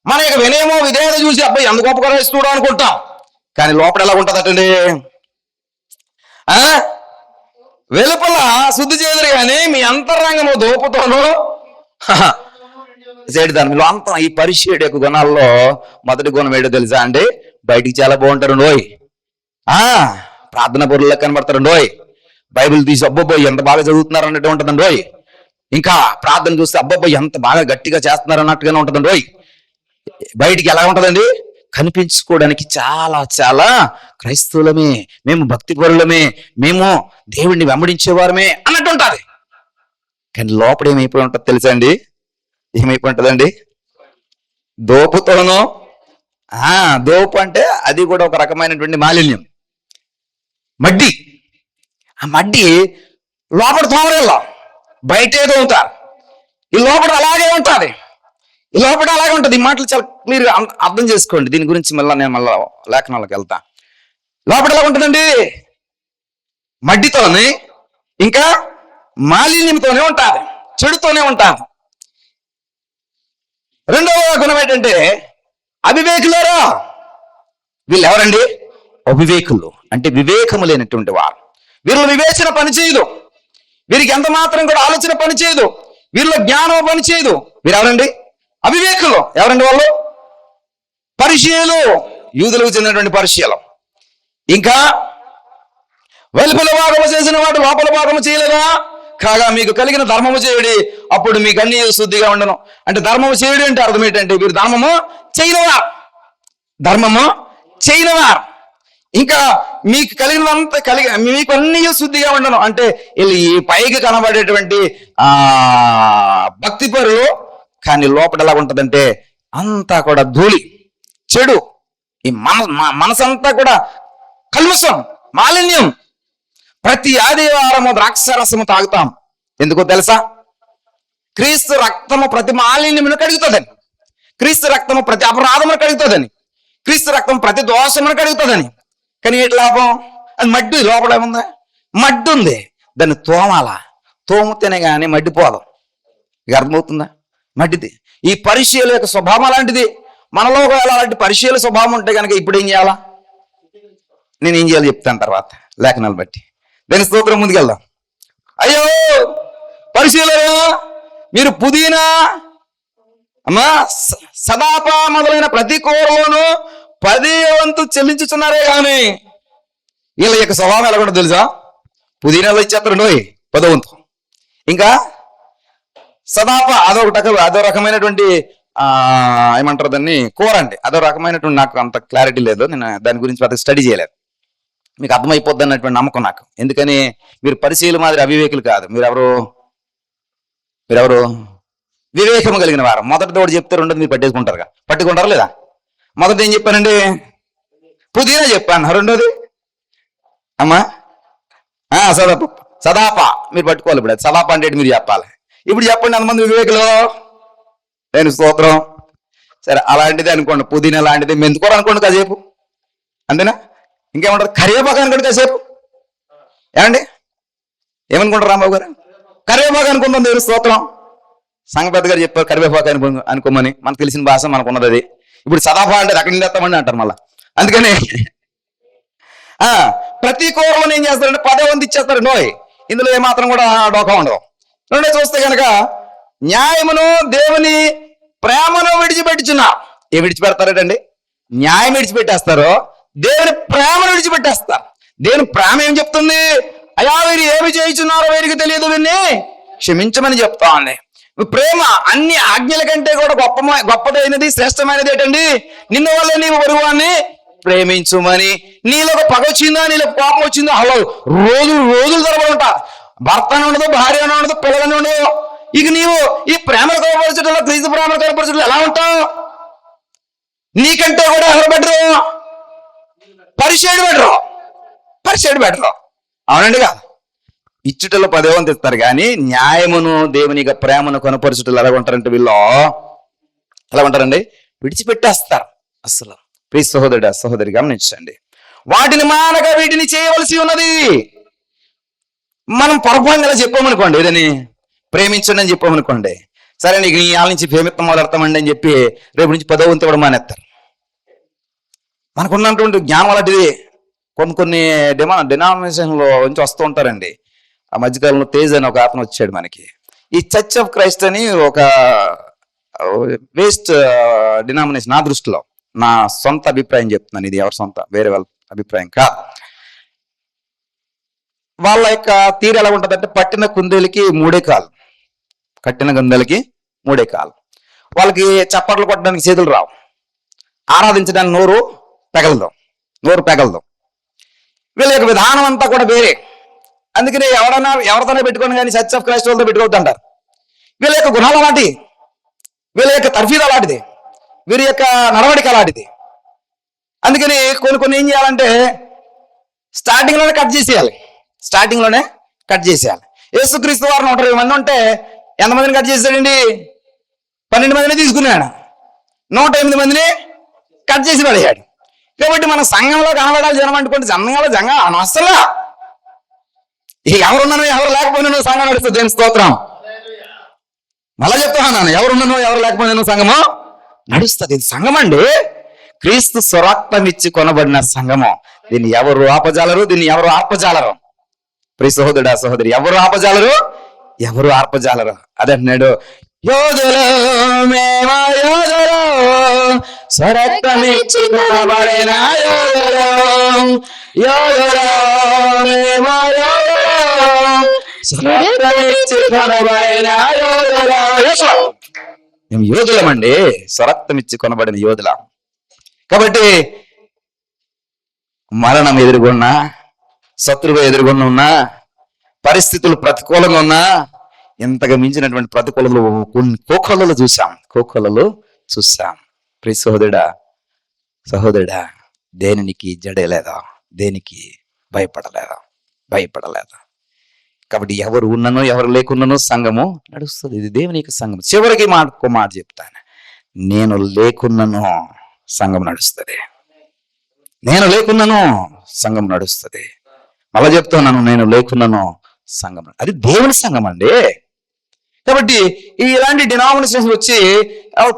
మన యొక్క వినయమో విధేయత చూసి అబ్బాయి ఎంత గొప్ప క్రైస్తవుడు అనుకుంటాం. కానీ లోపల ఎలా ఉంటుందటండి? వెలుపల శుద్ధి చేయదురు కానీ మీ అంతరంగము దోపుతోనూ చేయడం. మీలో అంత ఈ పరిసయ్యుడి యొక్క గుణాల్లో మొదటి గుణం ఏంటో తెలుసా అండి? బయటికి చాలా బాగుంటారు నోయ్, ప్రార్థన పరుల్లో కనబడతారు నోయ్, బైబిల్ తీసి అబ్బబ్బోయ్ ఎంత బాగా చదువుతున్నారు అన్నట్టు ఉంటుందండి రోయ్. ఇంకా ప్రార్థన చూస్తే అబ్బబ్బోయ్ ఎంత బాగా గట్టిగా చేస్తున్నారు అన్నట్టుగానే ఉంటుందండి రోయ్. బయటికి ఎలా ఉంటుందండి? కనిపించుకోవడానికి చాలా చాలా క్రైస్తవులమే, మేము భక్తి పరులమే, మేము దేవుడిని వెంబడించేవారమే అన్నట్టు ఉంటుంది. కానీ లోపల ఏమైపోయి ఉంటుంది తెలుసా అండి? ఏమైపోయి ఉంటుందండి? దోపుతోనూ. దోపు అంటే అది కూడా ఒక రకమైనటువంటి మాలిన్యం, మడ్డి. ఆ మడ్డి లోపల తోమరేళ్ళ, బయట ఏదో అవుతారు, ఈ లోపల అలాగే ఉంటుంది, ఈ లోపల అలాగే ఉంటుంది. ఈ మాటలు చాలా క్లియర్ అర్థం చేసుకోండి. దీని గురించి నేను మళ్ళీ లేఖనాలకు వెళ్తా. లోపల ఎలా ఉంటుందండి? మడ్డితోనే ఇంకా మాలిన్యంతోనే ఉంటారు, చెడుతోనే ఉంటారు. రెండవ గుణం ఏంటంటే అవివేకులారా. వీళ్ళు ఎవరండి? అవివేకులు అంటే వివేకము లేనటువంటి వారు. వీరిలో వివేచన పనిచేయదు, వీరికి ఎంత మాత్రం కూడా ఆలోచన పనిచేయదు, వీరిలో జ్ఞానం పనిచేయదు. వీరు ఎవరండి? అవివేకులు. ఎవరండి వాళ్ళు? పరిసయ్యులు, యూదులకు చెందినటువంటి పరిసయ్యులు. ఇంకా వెలుపల భాగము చేసిన వాడు లోపల భాగము చేయలేదా? కాగా మీకు కలిగిన ధర్మము చేయుడి, అప్పుడు మీకు అన్ని శుద్ధిగా ఉండను. అంటే ధర్మము చేయుడి అంటే అర్థం ఏంటంటే వీరు ధర్మము చేయనివారు, ధర్మము చేయనివారు. ఇంకా మీకు కలిగినంత మీకు అన్ని శుద్ధిగా ఉండను అంటే వీళ్ళు ఈ పైకి కనబడేటువంటి భక్తి పరులు, కానీ లోపల ఎలా ఉంటుందంటే అంతా కూడా ధూళి, చెడు. ఈ మనసంతా కూడా కల్మషం, మాలిన్యం. ప్రతి ఆదివారము ద్రాక్షరసము తాగుతాం. ఎందుకో తెలుసా? క్రీస్తు రక్తము ప్రతి మాలిన్యమును కడుగుతుందని, క్రీస్తు రక్తము ప్రతి అపరాధమును కడుగుతుందని, క్రీస్తు రక్తం ప్రతి దోషమును కడుగుతుందని. కానీ ఏంటి లాభం? అది మడ్డి. లోపల ఏముంది? మడ్డి ఉంది. దాన్ని తోమాల, తోమితేనే కానీ మడ్డిపోదాం. ఇక అర్థమవుతుందా? మడ్డిది. ఈ పరిసయ్యుల యొక్క స్వభావం అలాంటిది. మనలో అలాంటి పరిసయ్యుల స్వభావం ఉంటే కనుక ఇప్పుడు ఏం చేయాలా? నేను ఏం చేయాలో చెప్తాను తర్వాత లేఖనాలు బట్టి. దాని స్తోత్రం. ముందుకెళ్దాం. అయ్యో పరిసయ్యులారా, మీరు పుదీనా అమ్మా సదాప మొదలైన ప్రతి కూరలోనూ 10వ వంతు చెల్లించుతున్నారే కానీ వీళ్ళ యొక్క స్వభావం ఎలా కూడా తెలుసా? పుదీనాలో ఇచ్చేస్తారు 10వ వంతు. ఇంకా సదాప అదో రకమైనటువంటి ఏమంటారు దాన్ని, కూర అండి. అదో రకమైనటువంటి, నాకు అంత క్లారిటీ లేదు, నేను దాని గురించి పెద్ద స్టడీ చేయలేదు. మీకు అర్థమైపోద్ది అన్నటువంటి నమ్మకం నాకు. ఎందుకని మీరు పరిశీలు మాదిరి అవివేకులు కాదు. మీరెవరు వివేకం కలిగిన వారు. మొదటిది ఒకటి చెప్తే రెండోది మీరు పట్టుకుంటారా లేదా? మొదటి ఏం చెప్పానండి? పుదీనా చెప్పాను. రెండోది అమ్మా సదాప మీరు పట్టుకోవాలి. ఇప్పుడు సదాప అంటే మీరు చెప్పాలి. ఇప్పుడు చెప్పండి అంతమంది వివేకులు. నేను స్తోత్రం. సరే అలాంటిది అనుకోండి, పుదీనా లాంటిది, మెంతుకూర అనుకోండి కాసేపు, అంతేనా? ఇంకేమంటారు? కరివేపాకు అనుకోండి కాసేపు. ఏమనుకుంటారు రాంబాబు గారు? కరివేపాకు అనుకుంటాం. దేవుని స్తోత్రం. సంఘ పెద్ద గారు చెప్పారు కరివేపాకు అనుకోమని. మనకు తెలిసిన భాష మనకున్నది అది. ఇప్పుడు సదాప అంటే అక్కడి నుంచి తెస్తామండి అంటారు మళ్ళా. అందుకని ప్రతి కూరలో ఏం చేస్తారంటే 10వ వంతు ఇచ్చేస్తారు. ఇందులో ఏమాత్రం కూడా డోకా ఉండదు. రెండో చూస్తే కనుక న్యాయమును దేవుని ప్రేమను విడిచిపెట్టుచున్నా. ఏం విడిచిపెడతారటండి? న్యాయం విడిచిపెట్టేస్తారు, దేవుని ప్రేమను విడిచిపెట్టేస్తారు. దేవుని ప్రేమ ఏం చెప్తుంది? అయ్యా వీరు ఏమి చేయుచున్నారో వీరికి తెలియదు, వీరిని క్షమించమని చెప్తా ఉంది. ప్రేమ అన్ని ఆజ్ఞల కంటే కూడా గొప్పదైనది, శ్రేష్టమైనది ఏంటండి? నిన్ను వల్ల నీవు పొరుగువాన్ని ప్రేమించుమని. నీలో ఒక పగ వచ్చిందా, నీలో కోపం వచ్చిందా, అలా రోజులు తరబడి ఉంటా. భర్త అని ఉండదు, భార్య అని ఉండదు, పిల్లలని ఉండదు. ఇక నీవు ఈ ప్రేమను కనపరచడంలో, క్రీస్తు ప్రేమను కనపరచడంలో ఎలా ఉంటావు? నీకంటే కూడా ఎవరు బెటరు? పరిచయుడు బెటరు. అవునండి కాదు? ఇచ్చుటలో 10వ వంతు ఇస్తారు కానీ న్యాయమును దేవునిగా ప్రేమను కనపరచుటలు ఎలా ఉంటారంటే వీళ్ళు ఎలా ఉంటారండి? విడిచిపెట్టేస్తారు. అసలు ప్రియ సహోదరి గమనించండి. వాటిని మానక వీటిని చేయవలసి ఉన్నది. మనం పొరపాటున ఇలా చెప్పామనుకోండి, ఏదని ప్రేమించండి అని చెప్పామనుకోండి, సరే నీకు నీ వాళ్ళ నుంచి ప్రేమిత్తం మొదలెడతామండి అని చెప్పి రేపు నుంచి 10వ వంతు కూడా మానేస్తారు. మనకున్నటువంటి జ్ఞానం అలాంటిది. కొన్ని డినామినేషన్లో నుంచి వస్తూ ఉంటారండి. ఆ మధ్యకాలంలో తేజ్ అని ఒక అతను వచ్చాడు మనకి. ఈ చర్చ్ ఆఫ్ క్రైస్ట్ అని ఒక వేస్ట్ డినామినేషన్. నా దృష్టిలో, నా సొంత అభిప్రాయం చెప్తున్నాను, ఇది ఎవరి సొంత, వేరే వాళ్ళ అభిప్రాయం కాదు. వాళ్ళ యొక్క తీరు ఎలా ఉంటుందంటే, పట్టిన కుందేలకి 3 కాళ్ళు, కట్టిన కుందేలకి 3 కాళ్ళు. వాళ్ళకి చప్పట్లు కొట్టడానికి చేతులు రావు, ఆరాధించడానికి నోరు పెగలదు. వీళ్ళ యొక్క విధానం అంతా కూడా వేరే. అందుకని ఎవరితోనే పెట్టుకొని కానీ చర్చ్ ఆఫ్ క్రైస్ట్ వాళ్ళతో పెట్టుకోవద్దు అంటారు. వీళ్ళ యొక్క గుణాలు అలాంటివి, వీళ్ళ యొక్క తర్ఫీదు అలాంటిది, వీరి యొక్క నడవడిక అలాంటిది. అందుకని కొన్ని ఏం చేయాలంటే స్టార్టింగ్ లోనే కట్ చేసేయాలి. యేసుక్రీస్తు వారిని 120 మంది ఉంటే ఎంతమందిని కట్ చేశాడండి? 12 మందిని తీసుకున్నాడు, 108 మందిని కట్ చేసి పడేయాడు. కాబట్టి మన సంఘంలో కనబడాలి జనం అనుకోండి, సంఘం అనవసరంలా. ఎవరున్నానో ఎవరు లేకపోయినా సంఘం నడుస్తుంది. దేని స్తోత్రం. మళ్ళా చెప్తున్నాను, ఎవరున్నానో ఎవరు లేకపోయినా సంఘము నడుస్తుంది. ఇది సంఘం అండి, క్రీస్తు స్వరక్తం ఇచ్చి కొనబడిన సంఘము. దీన్ని ఎవరు ఆపజాలరు, దీన్ని ఎవరు ఆర్పజాలరు. ప్రియ సహోదరి, ఎవరు ఆర్పజాలరు. అదే అన్నాడు, యోధులు మేమ యోధులు, స్వరక్తం ఇచ్చి కొనబడిన యోధులు మేమ మేము యోధులమండి, స్వరక్తం ఇచ్చి కొనబడిన యోధుల. కాబట్టి మరణం ఎదురుగున్నా, శత్రువు ఎదురుగున్నా, పరిస్థితులు ప్రతికూలంగా ఉన్నా, ఎంతగా మించినటువంటి ప్రతికూలలు కోకొల్లలు చూసాం. ప్రియ సహోదరుడా, దేనికి జడలేదా, దేనికి భయపడలేదా. కాబట్టి ఎవరు ఉన్ననో ఎవరు లేకున్నానో సంఘము నడుస్తుంది. ఇది దేవుని యొక్క సంఘం. చివరికి మాట చెప్తాను, నేను లేకున్నాను సంఘం నడుస్తుంది. మళ్ళా చెప్తున్నాను, నేను లేకున్నాను సంఘం. అది దేవుని సంఘం అండి. కాబట్టి ఇలాంటి డినామినేషన్స్ వచ్చి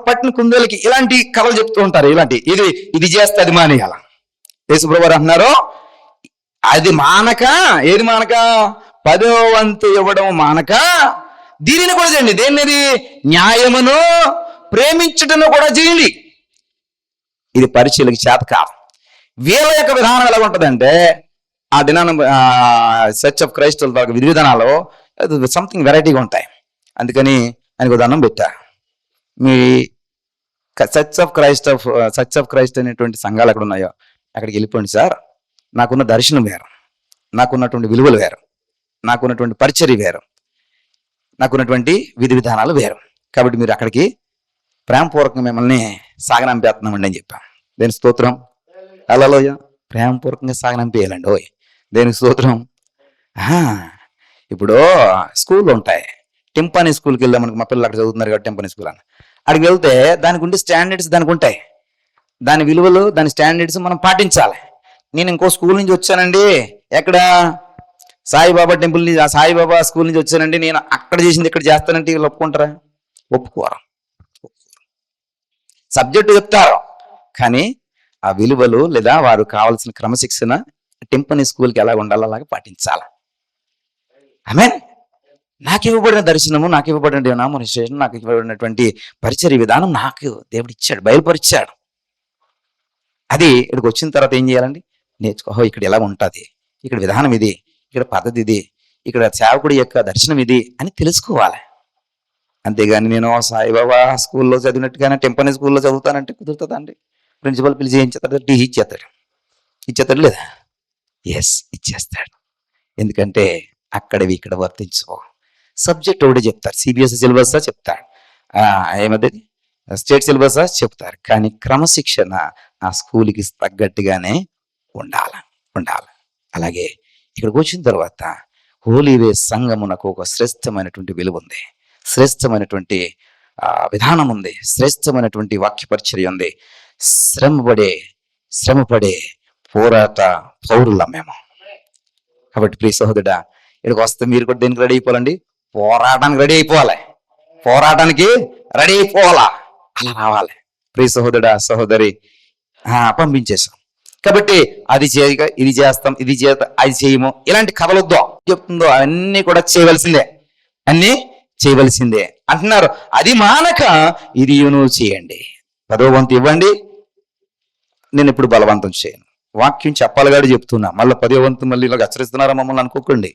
పట్టిన కుందేలకి ఇలాంటి కథలు చెప్తూ ఉంటారు. ఇది చేస్తే అది మానేయాల. యేసుప్రభువు అంటున్నారు, అది మానక, ఏది మానక? 10వ వంతు ఇవ్వడం మానక దీనిని కూడా చేయండి. దేనిది? న్యాయమును ప్రేమించుటను కూడా చేయండి. ఇది పరిచయలకు చేత కాదు. వీళ్ళ యొక్క విధానం ఎలా ఉంటుందంటే ఆ దినాన చర్చ్ ఆఫ్ క్రైస్ట్ విధి విధానాలు సంథింగ్ వెరైటీగా ఉంటాయి. అందుకని ఆయనకు ఉదాహరణ పెట్టా. మీ చర్చ్ ఆఫ్ క్రైస్ట్ అనేటువంటి సంఘాలు ఎక్కడ ఉన్నాయో అక్కడికి వెళ్ళిపోండి సార్. నాకున్న దర్శనం వేరు, నాకున్నటువంటి విలువలు వేరు, నాకున్నటువంటి పరిచర్య వేరు, నాకున్నటువంటి విధి విధానాలు వేరు. కాబట్టి మీరు అక్కడికి ప్రేమపూర్వకంగా మిమ్మల్ని సాగనంపేస్తున్నామండి అని చెప్పాం. దేని స్తోత్రం. హల్లెలూయా. ప్రేమపూర్వకంగా సాగనంపేయాలండి. ఓయ్ దేనికి స్తోత్రం. ఇప్పుడు స్కూళ్ళు ఉంటాయి. టింపానీ స్కూల్కి వెళ్దాం మనకు, మా పిల్లలు అక్కడ చదువుతున్నారు కాబట్టి టింపానీ స్కూల్ అని. అక్కడికి వెళ్తే దానికి ఉండే స్టాండర్డ్స్ దానికి ఉంటాయి. దాని విలువలు, దాని స్టాండర్డ్స్ మనం పాటించాలి. నేను ఇంకో స్కూల్ నుంచి వచ్చానండి, ఎక్కడ సాయిబాబా టెంపుల్ నుంచి, సాయిబాబా స్కూల్ నుంచి వచ్చానండి, నేను అక్కడ చేసింది ఇక్కడ చేస్తానంటే వీళ్ళు ఒప్పుకుంటారా? ఒప్పుకోరు. సబ్జెక్టు చెప్తారు కానీ ఆ విలువలు లేదా వారు కావాల్సిన క్రమశిక్షణ టింపానీ స్కూల్కి ఎలా ఉండాలో అలాగే పాటించాలి. ఆమేన్. నాకు ఇవ్వబడిన దర్శనము, నాకు ఇవ్వబడిన నామనిశ్చయం, నాకు ఇవ్వబడినటువంటి పరిచర్య విధానం నాకు దేవుడు ఇచ్చాడు, బయలుపరిచాడు. అది ఇక్కడికి వచ్చిన తర్వాత ఏం చేయాలండి? నేర్చుకో. ఇక్కడ ఎలా ఉంటుంది, ఇక్కడ విధానం ఇది, ఇక్కడ పద్ధతి ఇది, ఇక్కడ సేవకుడి యొక్క దర్శనం ఇది అని తెలుసుకోవాలి. అంతేగాని నేను సాయిబాబా స్కూల్లో చదివినట్టుగానే టింపానీ స్కూల్లో చదువుతానంటే కుదురుతుందా అండి? ప్రిన్సిపల్ పిలిచి ఏం చేస్తాడు? టీ ఇచ్చేస్తాడు లేదా? ఎస్, ఇచ్చేస్తాడు. ఎందుకంటే అక్కడవి ఇక్కడ వర్తించుకో. సబ్జెక్ట్ ఒకటి చెప్తారు, సిబిఎస్ఈ సిలబస్ చెప్తారు, ఏమది స్టేట్ సిలబస్ చెప్తారు, కానీ క్రమశిక్షణ ఆ స్కూల్కి తగ్గట్టుగానే ఉండాలి. అలాగే ఇక్కడికి వచ్చిన తర్వాత హోలీవే సంఘమునకు ఒక శ్రేష్టమైనటువంటి విలువ ఉంది, శ్రేష్టమైనటువంటి విధానం ఉంది, శ్రేష్టమైనటువంటి వాక్య పరిచర్య ఉంది. శ్రమపడే పోరాట పౌరులం మేము. కాబట్టి ప్రియ సహోదరుడా, ఇక్కడికి వస్తే మీరు కూడా దేనికి రెడీ అయిపోవాలండి? పోరాటానికి రెడీ అయిపోవాలి. అలా రావాలి. ప్రియ సహోదరుడా, సహోదరి, పంపించేసాం. కాబట్టి అది చేయక ఇది చేస్తాం, ఇది చేత అది చేయము, ఇలాంటి కథలొద్దు. చెప్తుందో అన్ని కూడా చేయవలసిందే అంటున్నారు. అది మానక ఇది నువ్వు చేయండి. 10వ వంతు ఇవ్వండి, నేను ఇప్పుడు బలవంతం చేయను. వాక్యం చెప్పాలి గాడి చెప్తున్నా. మళ్ళీ 10వ వంతు మళ్ళీ ఇలా హెచ్చరిస్తున్నారా మమ్మల్ని అనుకోకండి.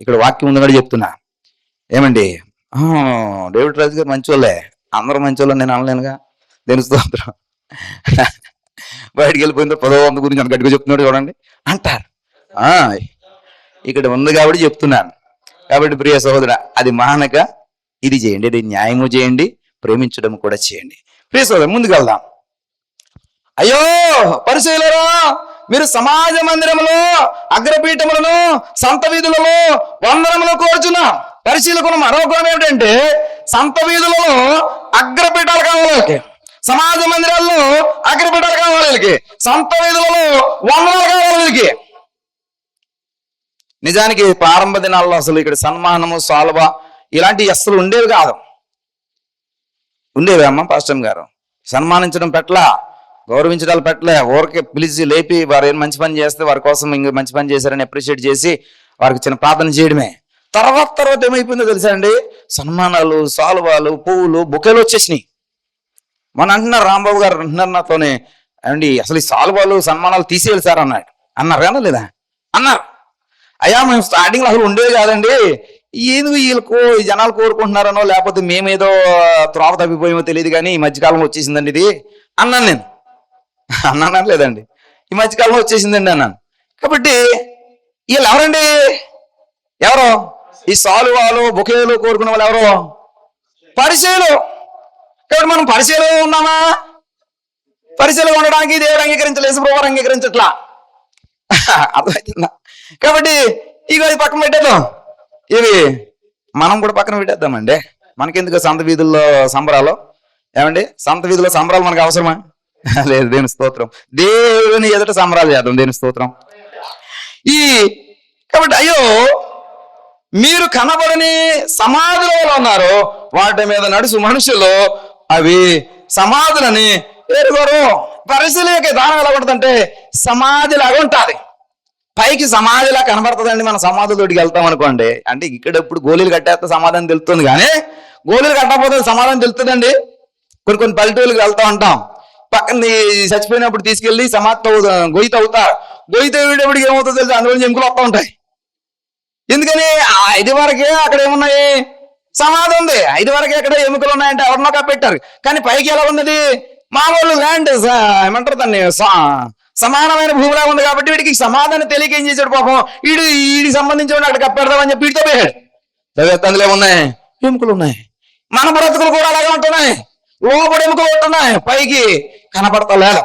ఇక్కడ వాక్యం ఉంది కూడా చెప్తున్నా. ఏమండి, డేవిడ్ రాజు గారు మంచోళ్ళే, అందరూ మంచోళ్ళని నేను అనలేనుగా. దేని స్తోత్రం. బయటికి వెళ్ళిపోయిందో 10వ వంతు గురించి అంత గట్టిగా చెప్తున్నాడు చూడండి అంటారు. ఇక్కడ ఉంది కాబట్టి చెప్తున్నాను. కాబట్టి ప్రియ సహోదర, అది మానక ఇది చేయండి, ఇది న్యాయము చేయండి, ప్రేమించడం కూడా చేయండి. ప్రియ సహోదర, ముందుకు వెళ్దాం. అయ్యో పరిశీలరా, మీరు సమాజ మందిరములో, అగ్రపీఠములను, సంత వీధులలో వందనములు కోరుచున్నా. పరిశీలకున్న మరో కోణం ఏమిటంటే, సంత వీధులలో అగ్రపీఠాలు కావాలి, సమాజ మందిరాల్లో అగ్రపీఠాలు కావాలి వీళ్ళకి, సంత వీధులలో వందనాలు కావాలి వీళ్ళకి. నిజానికి ప్రారంభ దినాల్లో అసలు ఇక్కడ సన్మానము, సాల్వా ఇలాంటివి అస్సలు ఉండేవి కాదు. ఉండేవి అమ్మ పాస్టర్ గారు? సన్మానించడం పెట్లా, గౌరవించడాలు పెట్టలే. ఊరికే పిలిచి లేపి వారు ఏం మంచి పని చేస్తే వారి కోసం ఇంక మంచి పని చేశారని అప్రిషియేట్ చేసి వారికి చిన్న ప్రార్థన చేయడమే. తర్వాత ఏమైపోయిందో తెలుసా అండి? సన్మానాలు, సాల్వాలు, పువ్వులు, బొకేలు వచ్చేసినాయి. మన అంటున్నారు, రాంబాబు గారు అంటున్నారు నాతోనే, అండి అసలు ఈ సాల్వాలు, సన్మానాలు తీసేయాలి సార్ అన్నారు కదా లేదా? అన్నారు. అయ్యా మేము స్టార్టింగ్లో అసలు ఉండేవి కాదండి, ఏదో వీళ్ళకు జనాలు కోరుకుంటున్నారనో లేకపోతే మేమేదో త్రోవ తప్పిపోయేమో తెలియదు కానీ ఈ మధ్యకాలంలో వచ్చేసిందండి ఇది అన్నాను. నేను అన్నాను లేదండి, ఈ మధ్యకాలంలో వచ్చేసిందండి అన్నాను. కాబట్టి వీళ్ళు ఎవరండి? ఎవరో ఈ సాలువాలు, బొకేలు కోరుకునే వాళ్ళు ఎవరో? పరిచయలు. కాబట్టి మనం పరిచయలో ఉన్నామా? పరిచయలో ఉండడానికి దేవుడు అంగీకరించలేదు, ప్రభువు అంగీకరించట్లా. అర్థమవుతుందా? కాబట్టి ఇక పక్కన పెట్టేద్దాం, ఇవి మనం కూడా పక్కన పెట్టేద్దామండి. మనకెందుకు సంత వీధుల్లో సంబరాలు? ఏమండి, సంత వీధుల్లో సంబరాలు మనకు అవసరమా? లేదు. దేవుని స్తోత్రం. దేవుని ఎదుట సంబరాలు చేద్దాం. దేవుని స్తోత్రం. కాబట్టి అయ్యో మీరు కనబడని సమాధుల ఉన్నారు, వాటి మీద నడుచు మనుషులు అవి సమాధులని ఎరుగరు. పరిశీలనకి దానం ఎలా ఉంటుందంటే సమాధి లాగా ఉంటుంది. పైకి సమాధిలా కనబడుతుందండి. మన సమాధులతోటికి వెళ్తాం అనుకోండి, అంటే ఇక్కడ ఇప్పుడు గోళీలు కట్టేస్తే సమాధానం తెలుస్తుంది, కానీ గోళీలు కట్టకపోతే సమాధానం తెలుస్తుందండి. కొన్ని పల్లెటూళ్ళకి వెళ్తా ఉంటాం, పక్కన చచ్చిపోయినప్పుడు తీసుకెళ్లి సమాధి గొయ్యి తవ్వుతారు. గొయ్యి తవ్వేటప్పటికి ఏమవుతుందో తెలుసు, అందులో ఎముకలు వస్తూ ఉంటాయి. ఎందుకని ఇది వరకే అక్కడ ఏమున్నాయి, సమాధి ఉంది. ఇది వరకే అక్కడ ఎముకలు ఉన్నాయంటే ఎవరినో కప్పెట్టారు. కానీ పైకి ఎలా ఉన్నది, మామూలు ల్యాండ్, ఏమంటారు దాన్ని, సమానమైన భూమిలా ఉంది. కాబట్టి వీడికి సమాధానం తెలియక ఏం చేశాడు పాపం, వీడికి సంబంధించిన అక్కడ కప్పెడదామని చెప్పి వీడితో పోయాడు. అందులో ఏమున్నాయి, ఎముకలు ఉన్నాయి. మన బ్రతుకులు కూడా అలాగే ఉంటున్నాయి, లోపల ఎముకలు ఉంటున్నాయి, పైకి కనపడతలేదు.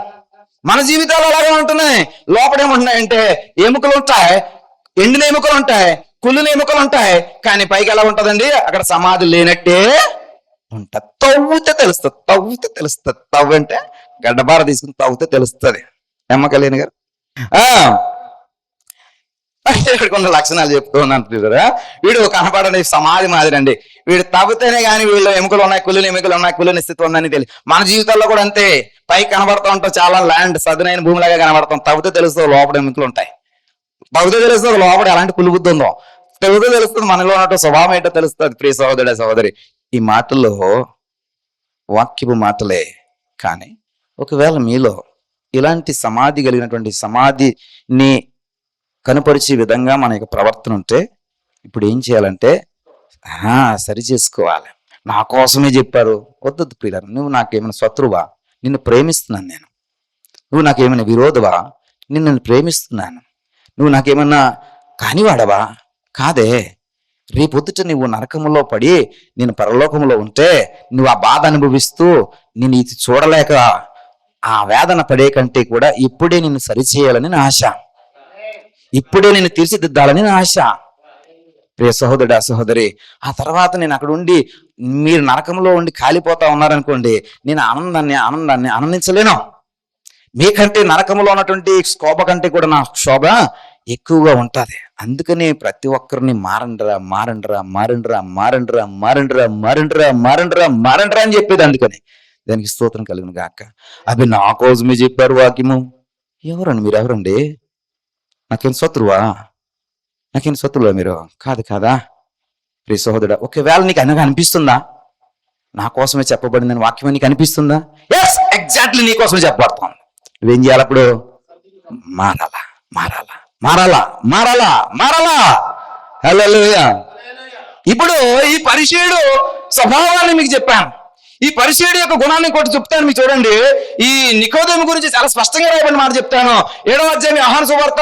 మన జీవితాలు అలాగే ఉంటున్నాయి, లోపల ఏముంటున్నాయంటే ఎముకలు ఉంటాయి, ఎండిన ఎముకలు ఉంటాయి, కుళ్ళిన ఎముకలు ఉంటాయి. కానీ పైకి ఎలా ఉంటదండి, అక్కడ సమాధి లేనట్టే ఉంటా. తవ్వుతే తెలుస్తుంది. తవ్వు అంటే గడ్డబార తీసుకుని తవ్వుతే తెలుస్తుంది. ఎమ్మకలేని గారు కొన్ని లక్షణాలు చెప్తూ ఉన్నాను. వీడు కనపడని సమాధి మాదిరండి. వీడు తవ్వుతేనే కానీ వీళ్ళు ఎముకలు ఉన్నాయి, కుళ్ళిన ఎముకలు ఉన్నాయి, కుళ్ళిన స్థితి ఉందని తెలియదు. మన జీవితాల్లో కూడా అంతే, పైకి కనబడుతూ ఉంటాం, చాలా ల్యాండ్ సదునైన భూమిలాగా కనబడతాం. తవ్వుతే తెలుస్తుంది లోపల ఎముకలు ఉంటాయి. తవ్వుతే తెలుస్తుంది లోపల ఎలాంటి కులుబుద్ధి ఉందో. తవ్వుతే తెలుస్తుంది మనలో ఉన్నట్టు స్వభావం ఏంటో తెలుస్తుంది. ప్రియ సహోదరుడే సహోదరి, ఈ మాటల్లో వాక్యపు మాటలే, కానీ ఒకవేళ మీలో ఇలాంటి సమాధి కలిగినటువంటి సమాధిని కనుపరిచే విధంగా మన యొక్క ప్రవర్తన ఉంటే ఇప్పుడు ఏం చేయాలంటే సరి చేసుకోవాలి. నా కోసమే చెప్పారు, వద్దొద్దు ప్రియులారా, నువ్వు నాకేమైనా శత్రువా, నిన్ను ప్రేమిస్తున్నాను నేను. నువ్వు నాకేమైనా విరోధవా, నిన్ను ప్రేమిస్తున్నాను. నువ్వు నాకేమన్నా కానివాడవా, కాదే. రేపొద్దుట నువ్వు నరకములో పడి నేను పరలోకములో ఉంటే నువ్వు ఆ బాధ అనుభవిస్తూ నేను ఇది చూడలేక ఆ వేదన పడే కంటే కూడా ఇప్పుడే నిన్ను సరిచేయాలని నా ఆశ, ఇప్పుడే నేను తీర్చిదిద్దాలని నా ఆశ. ప్రియ సహోదరుడా సహోదరి, ఆ తర్వాత నేను అక్కడ ఉండి మీరు నరకంలో ఉండి కాలిపోతా ఉన్నారనుకోండి, నేను ఆనందాన్ని ఆనందించలేను. మీకంటే నరకంలో ఉన్నటువంటి శోభ కంటే కూడా నా శోభ ఎక్కువగా ఉంటుంది. అందుకని ప్రతి ఒక్కరిని మారండ్రా అని చెప్పేది. అందుకని దానికి స్తోత్రం కలుగును గాక. అవి నా కోసమే చెప్పారు వాక్యము. ఎవరండి మీరు, ఎవరండి? నాకేం శత్రువా మీరు? కాదా ప్రియ సహోదరుడా, ఒకవేళ నీకు అనగా అనిపిస్తుందా నా కోసమే చెప్పబడిందని వాక్యం నీకు అనిపిస్తుందా? ఎస్, ఎగ్జాక్ట్లీ నీ కోసమే చెప్పబడుతుంది. నువ్వేం చేయాలి అప్పుడు? మారాలా. హల్లెలూయా. ఇప్పుడు ఈ పరిచయుడు స్వభావాన్ని మీకు చెప్పాను. ఈ పరిచయుడు యొక్క గుణాన్ని కూడా చెప్తాను మీకు. చూడండి, ఈ నికోదేము గురించి చాలా స్పష్టంగా రాయబడిన మాట చెప్తాను. 7వ అధ్యాయం యోహాను సువార్త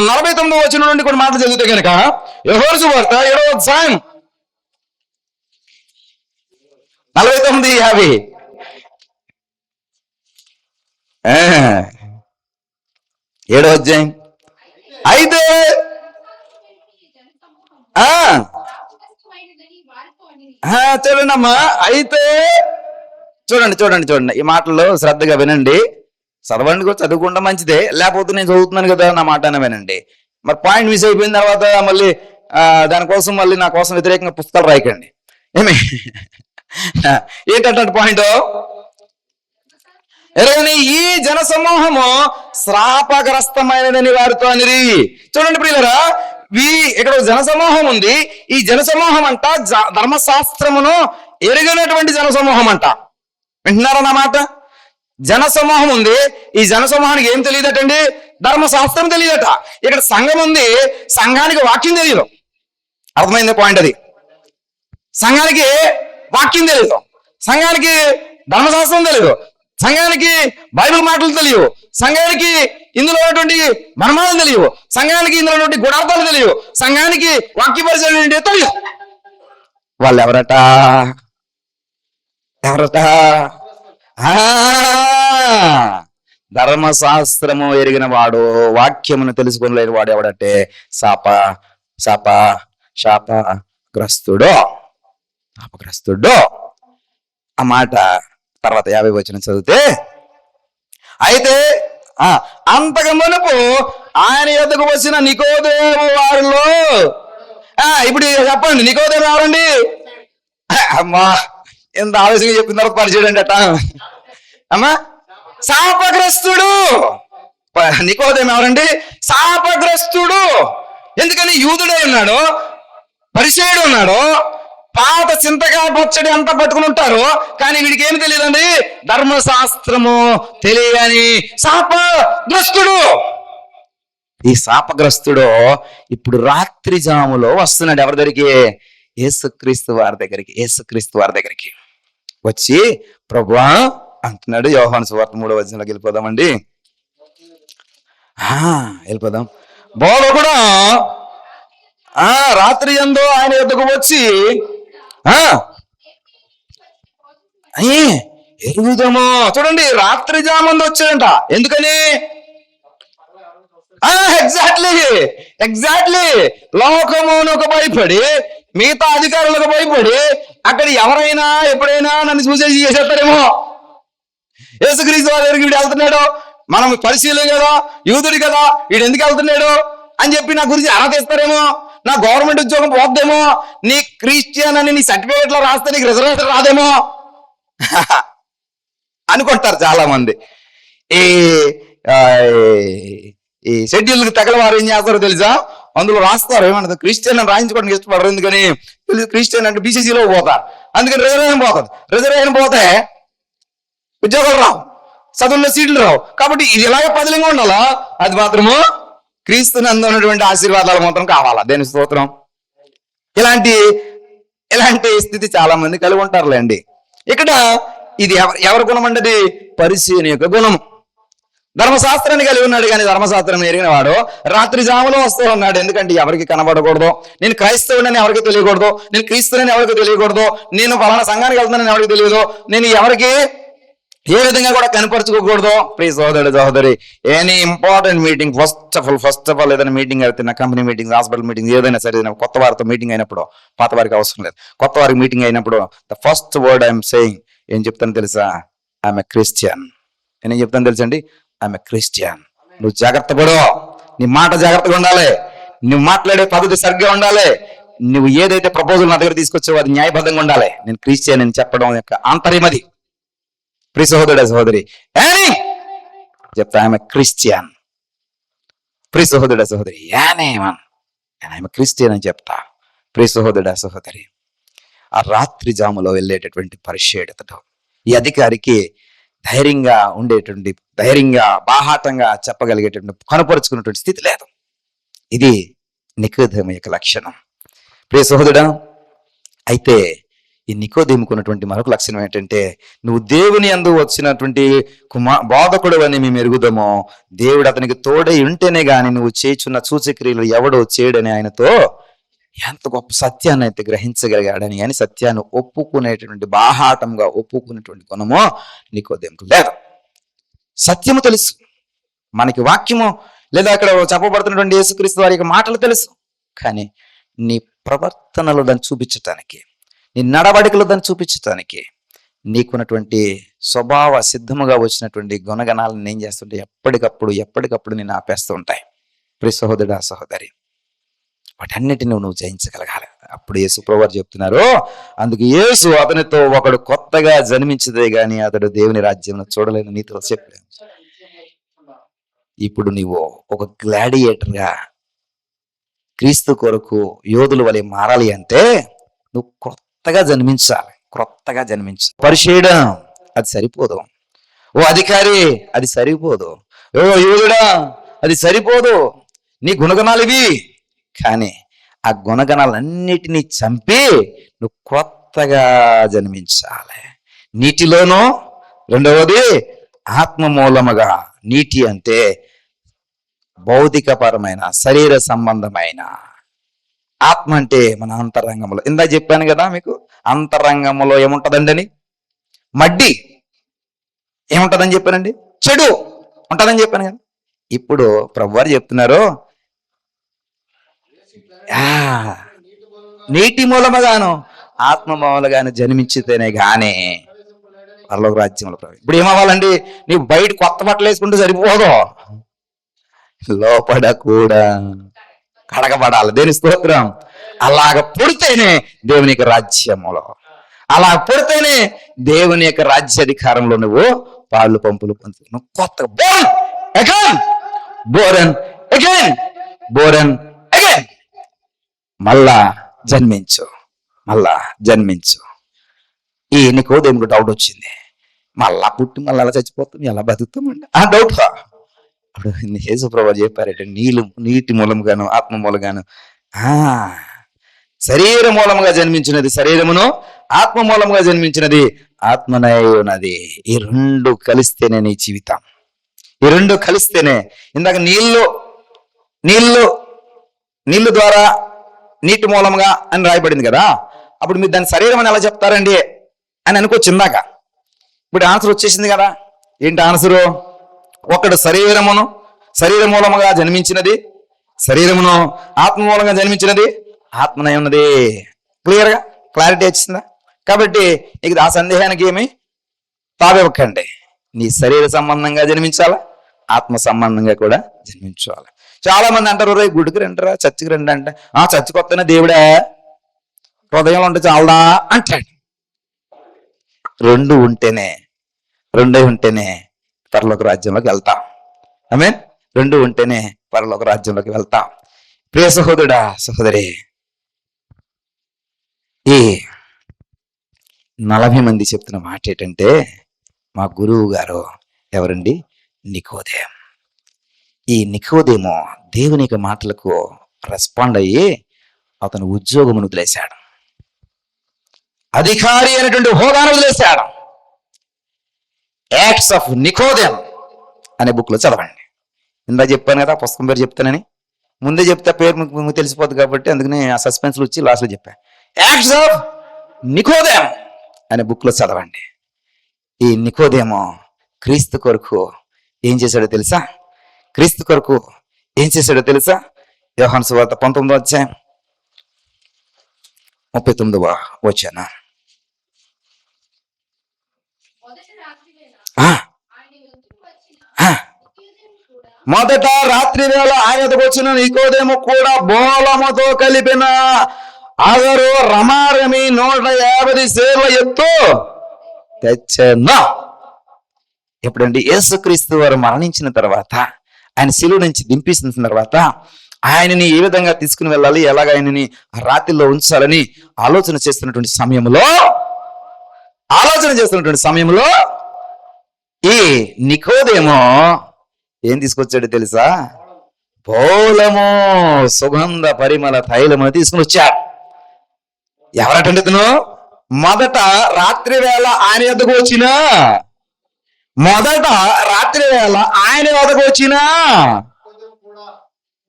49వ వచనం నుండి కొన్ని మాటలు చదివితే కనుక, యోహాను సువార్త 7వ అధ్యాయం 49:50 7వ అధ్యాయం. అయితే చూడండమ్మా, అయితే చూడండి ఈ మాటల్లో శ్రద్ధగా వినండి. చదవండి కూడా, చదువుకుంటే మంచిదే, లేకపోతే నేను చదువుతున్నాను కదా నా మాట అని వినండి. మరి పాయింట్ మిస్ అయిపోయిన తర్వాత మళ్ళీ దానికోసం మళ్ళీ నా కోసం వ్యతిరేకంగా పుస్తకాలు రాయకండి. ఏంటంటే పాయింట్, ఈ జన సమూహము శ్రాపగ్రస్తమైనదని వారితో అనిరి. చూడండి ప్రియులరా, ఇక్కడ జన సమూహం ఉంది. ఈ జన సమూహం అంట ధర్మశాస్త్రమును ఎరుగనటువంటి జన సమూహం అంట. వింటున్నారా నా మాట? జన సమూహం ఉంది. ఈ జన సమూహానికి ఏం తెలియదటండి? ధర్మశాస్త్రం తెలియదట. ఇక్కడ సంఘం ఉంది, సంఘానికి వాక్యం తెలియదు. అర్థమైంది పాయింట్ అది. సంఘానికి వాక్యం తెలియదు, సంఘానికి ధర్మశాస్త్రం తెలియదు, సంఘానికి బైబిల్ మాటలు తెలియవు, సంఘానికి ఇందులో ఉన్నటువంటి మర్మాలు తెలియవు, సంఘానికి ఇందులో ఉన్నటువంటి గుణార్థాలు తెలియవు, సంఘానికి వాక్య పరిచయం తెలియదు. వాళ్ళు ఎవరట? ధర్మశాస్త్రము ఎరిగిన వాడు, వాక్యమును తెలుసుకొని లేని వాడు ఎవడంటే శాపగ్రస్తుడు. ఆ మాట తర్వాత 50 వచనం చదివితే, అయితే అంతకు మునుపు ఆయన యొద్దకు వచ్చిన నికోదేము వారిలో, ఇప్పుడు చెప్పండి, నికోదేము ఎవరండి? అమ్మా, ఎంత ఆలోచనగా చెప్పిన తర్వాత పరిచయం అట. అమ్మా, శాపగ్రస్తుడు. నికోదేము ఎవరండి? శాపగ్రస్తుడు. ఎందుకని? యూదుడే ఉన్నాడు, పరిసయ్యుడు ఉన్నాడు, పాత చింతకాయ పచ్చడి అంతా పట్టుకుని ఉంటారు, కానీ వీడికి ఏమి తెలియదండి? ధర్మశాస్త్రము తెలియని శాపగ్రస్తుడు. ఈ శాపగ్రస్తుడు ఇప్పుడు రాత్రి జాములో వస్తున్నాడు. ఎవరి దగ్గరికి? యేసుక్రీస్తు వారి దగ్గరికి. యేసుక్రీస్తు వారి దగ్గరికి వచ్చి ప్రభువా అంటున్నాడు. యోహాను సువార్త 3వ అధ్యాయంలోకి వెళ్ళిపోదామండి. వెళ్ళిపోదాం. బోధకుడా రాత్రి యందు ఆయన యొద్దకు వచ్చి ఎరుగుదము. చూడండి, రాత్రి జాముందు వచ్చాడంట. ఎందుకని? ఎగ్జాక్ట్లీ లోకమునకు భయపడి, మిగతా అధికారులకు భయపడి అక్కడ ఎవరైనా ఎప్పుడైనా నన్ను చూసేసి చేసేస్తారేమో. యేసుక్రీస్తు వారి దగ్గరికి వీడు వెళ్తున్నాడు, మనం పరిశీలన కదా, యూదుడు కదా, వీడు ఎందుకు వెళ్తున్నాడు అని చెప్పి నా గురించి అనాథిస్తారేమో, నా గవర్నమెంట్ ఉద్యోగం పోద్దేమో, నీ క్రిస్టియన్ అని నీ సర్టిఫికేట్ లో రాస్తే నీకు రిజర్వేషన్ రాదేమో అనుకుంటారు చాలా మంది. ఈ షెడ్యూల్కి తగల వారు ఏం చేస్తారో తెలుసా? అందులో రాస్తారు ఏమన్నా క్రిస్టియన్ అని రాయించుకోవడానికి ఇష్టపడరు. ఎందుకని? క్రిస్టియన్ అంటే బీసీసీలో పోతారు, అందుకని రిజర్వేషన్ పోతుంది. రిజర్వేషన్ పోతే ఉద్యోగాలు రావు, చదువుల్లో సీట్లు రావు. కాబట్టి ఇది ఇలాగే పదిలంగా ఉండాలా? అది మాత్రము క్రీస్తుని అందున్నటువంటి ఆశీర్వాదాలు మాత్రం కావాలా? దేని స్తోత్రం. ఇలాంటి స్థితి చాలా మంది కలిగి ఉంటారులేండి. ఇక్కడ ఇది ఎవరి గుణం అంటే? పరిశీలన యొక్క గుణము. ధర్మశాస్త్రాన్ని కలిగి ఉన్నాడు, కానీ ధర్మశాస్త్రం ఎరిగిన వాడు రాత్రి జాములో వస్తూ ఉన్నాడు. ఎందుకంటే ఎవరికి కనబడకూడదు, నేను క్రైస్తవుడని ఎవరికి తెలియకూడదు, నేను క్రీస్తుని ఎవరికి తెలియకూడదు, నేను ఫలానా సంఘానికి వెళ్తున్నానని ఎవరికి తెలియదు, నేను ఎవరికి ఏ విధంగా కూడా కనపరుచుకోకూడదు. ప్లీజ్ సోదరి, any important meeting, first of all ఏదైనా మీటింగ్ అయితే, నా కంపెనీ మీటింగ్, హాస్పిటల్ మీటింగ్, ఏదైనా సరే, కొత్త వారితో మీటింగ్ అయినప్పుడు, పాత వారికి అవసరం లేదు, కొత్త వారికి మీటింగ్ అయినప్పుడు the first word I'm saying ఏం చెప్తాను తెలుసా? I'm a Christian. నేనేం చెప్తాను తెలుసండి? I'm a Christian. నువ్వు జాగ్రత్త పడు, నీ మాట జాగ్రత్తగా ఉండాలి, నువ్వు మాట్లాడే పద్ధతి సరిగ్గా ఉండాలి, నువ్వు ఏదైతే ప్రపోజల్ నా దగ్గర తీసుకొచ్చావో అది న్యాయబద్ధంగా ఉండాలి. నేను క్రిస్టియన్ అని చెప్పడం యొక్క ఆంతర్యం అది. ప్రియ సహోదరి చెప్తా, ఐఎమ్ ఎ క్రిస్టియన్. ప్రియ సహోదరి ఐఎమ్ ఎ క్రిస్టియన్ అని చెప్తా. ప్రియ సహోదరి, ఆ రాత్రి జాములో వెళ్ళేటటువంటి పరిచయుడు, ఈ అధికారికి ధైర్యంగా ఉండేటువంటి, ధైర్యంగా బాహాటంగా చెప్పగలిగేటువంటి, కనపరుచుకున్నటువంటి స్థితి లేదు. ఇది నికోదేము యొక్క లక్షణం. ప్రియ సహోదరుడా, అయితే ఈ నికోదేముకు ఉన్నటువంటి మరొక లక్షణం ఏంటంటే, నువ్వు దేవుని యందు వచ్చినటువంటి బోధకుడు అని మేము ఎరుగుదామో, దేవుడు అతనికి తోడై ఉంటేనే గాని నువ్వు చేయుచున్న సూచక్రియలు ఎవడో చేయడని ఆయనతో ఎంత గొప్ప సత్యాన్ని అయితే గ్రహించగలిగాడని, అని సత్యాన్ని ఒప్పుకునేటువంటి, బాహాటంగా ఒప్పుకునేటువంటి గుణమో నికోదేముకు లేదు. సత్యము తెలుసు, మనకి వాక్యము లేదా అక్కడ చెప్పబడుతున్నటువంటి యేసుక్రీస్తు వారి యొక్క మాటలు తెలుసు, కానీ నీ ప్రవర్తనలో దాన్ని చూపించటానికి, నీ నడవడికలో దాన్ని చూపించటానికి, నీకున్నటువంటి స్వభావ సిద్ధముగా వచ్చినటువంటి గుణగణాలను ఏం చేస్తుంటే ఎప్పటికప్పుడు నేను ఆపేస్తూ ఉంటాయి. ప్రియ సహోదరుడా, సహోదరి, వాటన్నిటిని నువ్వు జయించగలగాలి. అప్పుడు యేసు ప్రభువారు చెప్తున్నారు, అందుకు యేసు అతనితో ఒకడు కొత్తగా జన్మించదే గాని అతడు దేవుని రాజ్యం చూడలేని నీతో చెప్పాడు. ఇప్పుడు నువ్వు ఒక గ్లాడియేటర్గా క్రీస్తు కొరకు యోధుల వలె మారాలి అంటే నువ్వు క్రొత్తగా జన్మించాలి. పరిచయడం అది సరిపోదు. ఓ అధికారి అది సరిపోదు. ఓ యోధుడా అది సరిపోదు. నీ గుణగణాలు ఇవి, కానీ ఆ గుణగణాలన్నిటినీ చంపి నువ్వు క్రొత్తగా జన్మించాలి. నీటిలోనూ, రెండవది ఆత్మ మూలముగా. నీటి అంటే భౌతికపరమైన, శరీర సంబంధమైన. ఆత్మ అంటే మన అంతరంగంలో. ఇందా చెప్పాను కదా మీకు, అంతరంగంలో ఏముంటదండి అని, మడ్డి ఏముంటదని చెప్పానండి, చెడు ఉంటదని చెప్పాను కదా. ఇప్పుడు ప్రభువారు చెప్తున్నారు, నీటి మూలముగాను ఆత్మ మూలగాను జన్మించితేనే గానీ పరలోక రాజ్యంలో ప్రవేశం. ఇప్పుడు ఏమవ్వాలండి? నీవు బయట కొత్త బట్టలు వేసుకుంటే సరిపోదు, లోపల కూడా కడగబడాలి. దేని స్తోత్రం. అలాగ పుడితేనే దేవుని యొక్క రాజ్యములో, అలా పుడితేనే దేవుని యొక్క రాజ్యాధికారంలో నువ్వు పాళ్ళు పంపులు పొందుతావు. నువ్వు కొత్తగా బోరన్ అగైన్, బోరన్ అగైన్. మళ్ళా జన్మించు, మళ్ళా జన్మించు. ఈ నికోదేముకు డౌట్ వచ్చింది, మళ్ళా పుట్టి మళ్ళీ అలా చచ్చిపోతాం, ఎలా బతుకుతామండి ఆ డౌట్. అప్పుడు యేసుప్రభువు చెప్పారట, నీటి మూలంగాను ఆత్మ మూలంగాను, శరీర మూలముగా జన్మించినది శరీరమును, ఆత్మ మూలముగా జన్మించినది ఆత్మనై ఉన్నది. ఈ రెండు కలిస్తేనే నీ జీవితం, ఈ రెండు కలిస్తేనే. ఇందాక నీళ్లు ద్వారా నీటి మూలముగా అని రాయబడింది కదా, అప్పుడు మీరు దాని శరీరం అని ఎలా చెప్తారండి అని అనుకోవచ్చు ఇందాక. ఇప్పుడు ఆన్సర్ వచ్చేసింది కదా. ఏంటి ఆన్సరు? ఒకడు శరీర మూలముగా జన్మించినది శరీరమును, ఆత్మ మూలంగా జన్మించినది ఆత్మనై ఉన్నది. క్లియర్గా క్లారిటీ వచ్చిందా? కాబట్టి ఇక ఆ సందేహానికి ఏమి తావివ్వకండి. నీ శరీర సంబంధంగా జన్మించాలా, ఆత్మ సంబంధంగా కూడా జన్మించాలి. చాలా మంది అంటారు, రే గుడికి రండిరా, చర్చికి రండి అంటే, చర్చికి వస్తేనే దేవుడా, హృదయంలో ఉంటే చాలదా అంటాడు. రెండై ఉంటేనే పరలోక రాజ్యంలోకి వెళ్తాం. ఆమేన్. రెండు ఉంటేనే పరలోక రాజ్యంలోకి వెళ్తాం. ప్రియ సహోదరుడా, సహోదరి, ఈ 40 మంది చెప్తున్న మాట ఏంటంటే, మా గురువు గారు ఎవరండి? నికోదేము. ఈ నికోదేము దేవుని యొక్క మాటలకు రెస్పాండ్ అయ్యి అతను ఉద్యోగమును వదిలేశాడు, అధికారి అయినటువంటి హోదాను వదిలేశాడు. యాక్ట్స్ ఆఫ్ నికోదేమ్ అనే బుక్ లో చదవండి. ఇందా చెప్పాను కదా పుస్తకం పేరు చెప్తానని, ముందే చెప్తే పేరు మీకు తెలిసిపోద్ది కాబట్టి అందుకని ఆ సస్పెన్స్ వచ్చి లాస్ట్ లో చెప్పాను. యాక్ట్స్ ఆఫ్ నికోదేమ్ అనే బుక్ లో చదవండి. ఈ నికోదేము క్రీస్తు కొరకు ఏం చేశాడో తెలుసా? క్రీస్తు కొరకు ఏం చేశాడో తెలుసా? యోహాను సువార్త 19వ అధ్యాయం 39వ వచనం. మొదట రాత్రి వేళ ఆయన వచ్చిన నికోదేము కూడా బోళముతో కలిపిన అగరు రమారమి 150 సేర్ల ఎత్తు తెచ్చెను. ఎప్పుడండి? యేసుక్రీస్తు వారు మరణించిన తర్వాత, ఆయన శిలువ నుంచి దింపేసిన తర్వాత, ఆయనని ఏ విధంగా తీసుకుని వెళ్ళాలి, ఎలాగ ఆయనని రాత్రిలో ఉంచాలని ఆలోచన చేస్తున్నటువంటి సమయంలో ఈ నికోదేమో ఏం తీసుకొచ్చాడు తెలుసా? బోళము, సుగంధ పరిమళ తైలము తీసుకుని వచ్చాడు. ఎవరటండి ఇతను? మొదట రాత్రి వేళ ఆయన వద్దకు వచ్చిన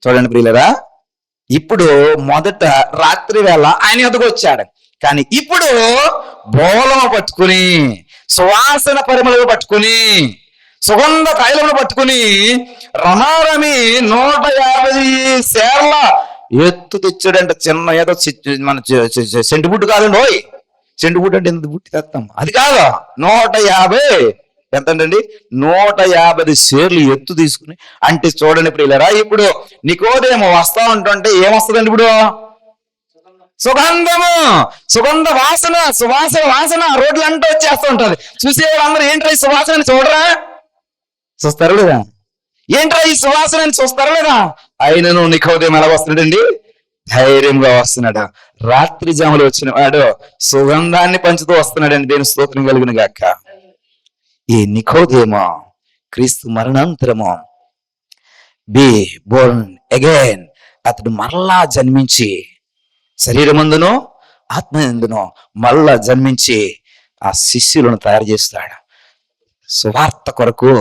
చూడండి ప్రియులరా, ఇప్పుడు మొదట రాత్రి వేళ ఆయన వద్దకు వచ్చాడు, కానీ ఇప్పుడు బోళము పట్టుకుని, సువాసన పరిమళము పట్టుకుని, సుగంధ తైలమును పట్టుకుని, రమారమి 150 సేర్ల ఎత్తు తెచ్చాడంట. చిన్న ఏదో మన సెంటు బుట్టు కాదండి. సెంటు బుట్టు అంటే ఎంత బుట్టి తెస్తాం, అది కాదు. 150 ఎంతండి? 150 సేర్లు ఎత్తు తీసుకుని. అంటే చూడండి ప్రియులరా, ఇప్పుడు నికోదేము వస్తా ఉంటుంటే ఏమొస్తుందండి? ఇప్పుడు సుగంధ వాసన, సువాసన రోడ్లు అంటూ వచ్చేస్తూ ఉంటది. చూసేవాళ్ళందరూ ఏంట్రా ఈ సువాసన చూడరా, చూస్తారా లేదా? ఏంట్రా ఈ సువాసన చూస్తారా లేదా? ఆయనను నికోదేము ఎలా వస్తున్నాడండి? ధైర్యంగా వస్తున్నాడు. రాత్రి జాములు వచ్చిన వాడు సుగంధాన్ని పంచుతూ వస్తున్నాడండి. దేని స్తోత్రం కలుగును గాక. ఈ నికోదేము క్రీస్తు మరణాంతరము బి బోర్న్ అగైన్, అతడు మరలా జన్మించి, శరీరమందును ఆత్మయందును మరలా జన్మించి ఆ శిష్యులను తయారు చేస్తాడు. సువార్త కొరకు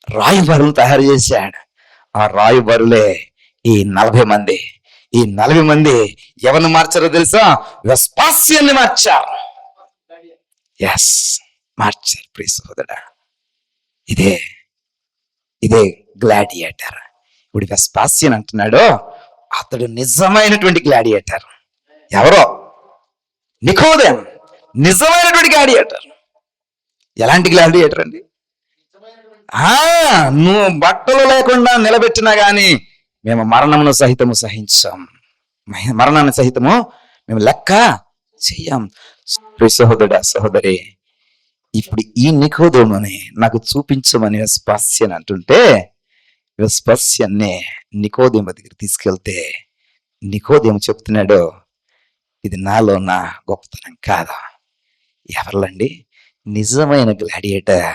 రాయబారులను తయారు చేశాడు. ఆ రాయబారులే ఈ 40 మంది. ఈ 40 మంది ఎవరిని మార్చారో తెలుసా? వెస్పాసియన్ని మార్చారు. మార్చారు. ప్రియ సహోదరుడా, ఇదే గ్లాడియేటర్. ఇప్పుడు వెస్పాసియన్ అంటున్నాడు, అతడు నిజమైనటువంటి గ్లాడియేటర్. ఎవరో? నికోదేము నిజమైనటువంటి గ్లాడియేటర్. ఎలాంటి గ్లాడియేటర్ అండి? నువ్వు బట్టలు లేకుండా నిలబెట్టినా గాని మేము మరణమును సహితము సహించాం, మరణాన్ని సహితము మేము లెక్క చెయ్యం. సహోదరుడా, సహోదరి, ఇప్పుడు ఈ నికోదేముని నాకు చూపించమని వెస్పాసియన్ అంటుంటే వెస్పస్యన్నే నికోదేము దగ్గర తీసుకెళ్తే నికోదేము చెప్తున్నాడు, ఇది నాలో నా గొప్పతనం కాదు. ఎవరిలండి? నిజమైన గ్లాడియేటర్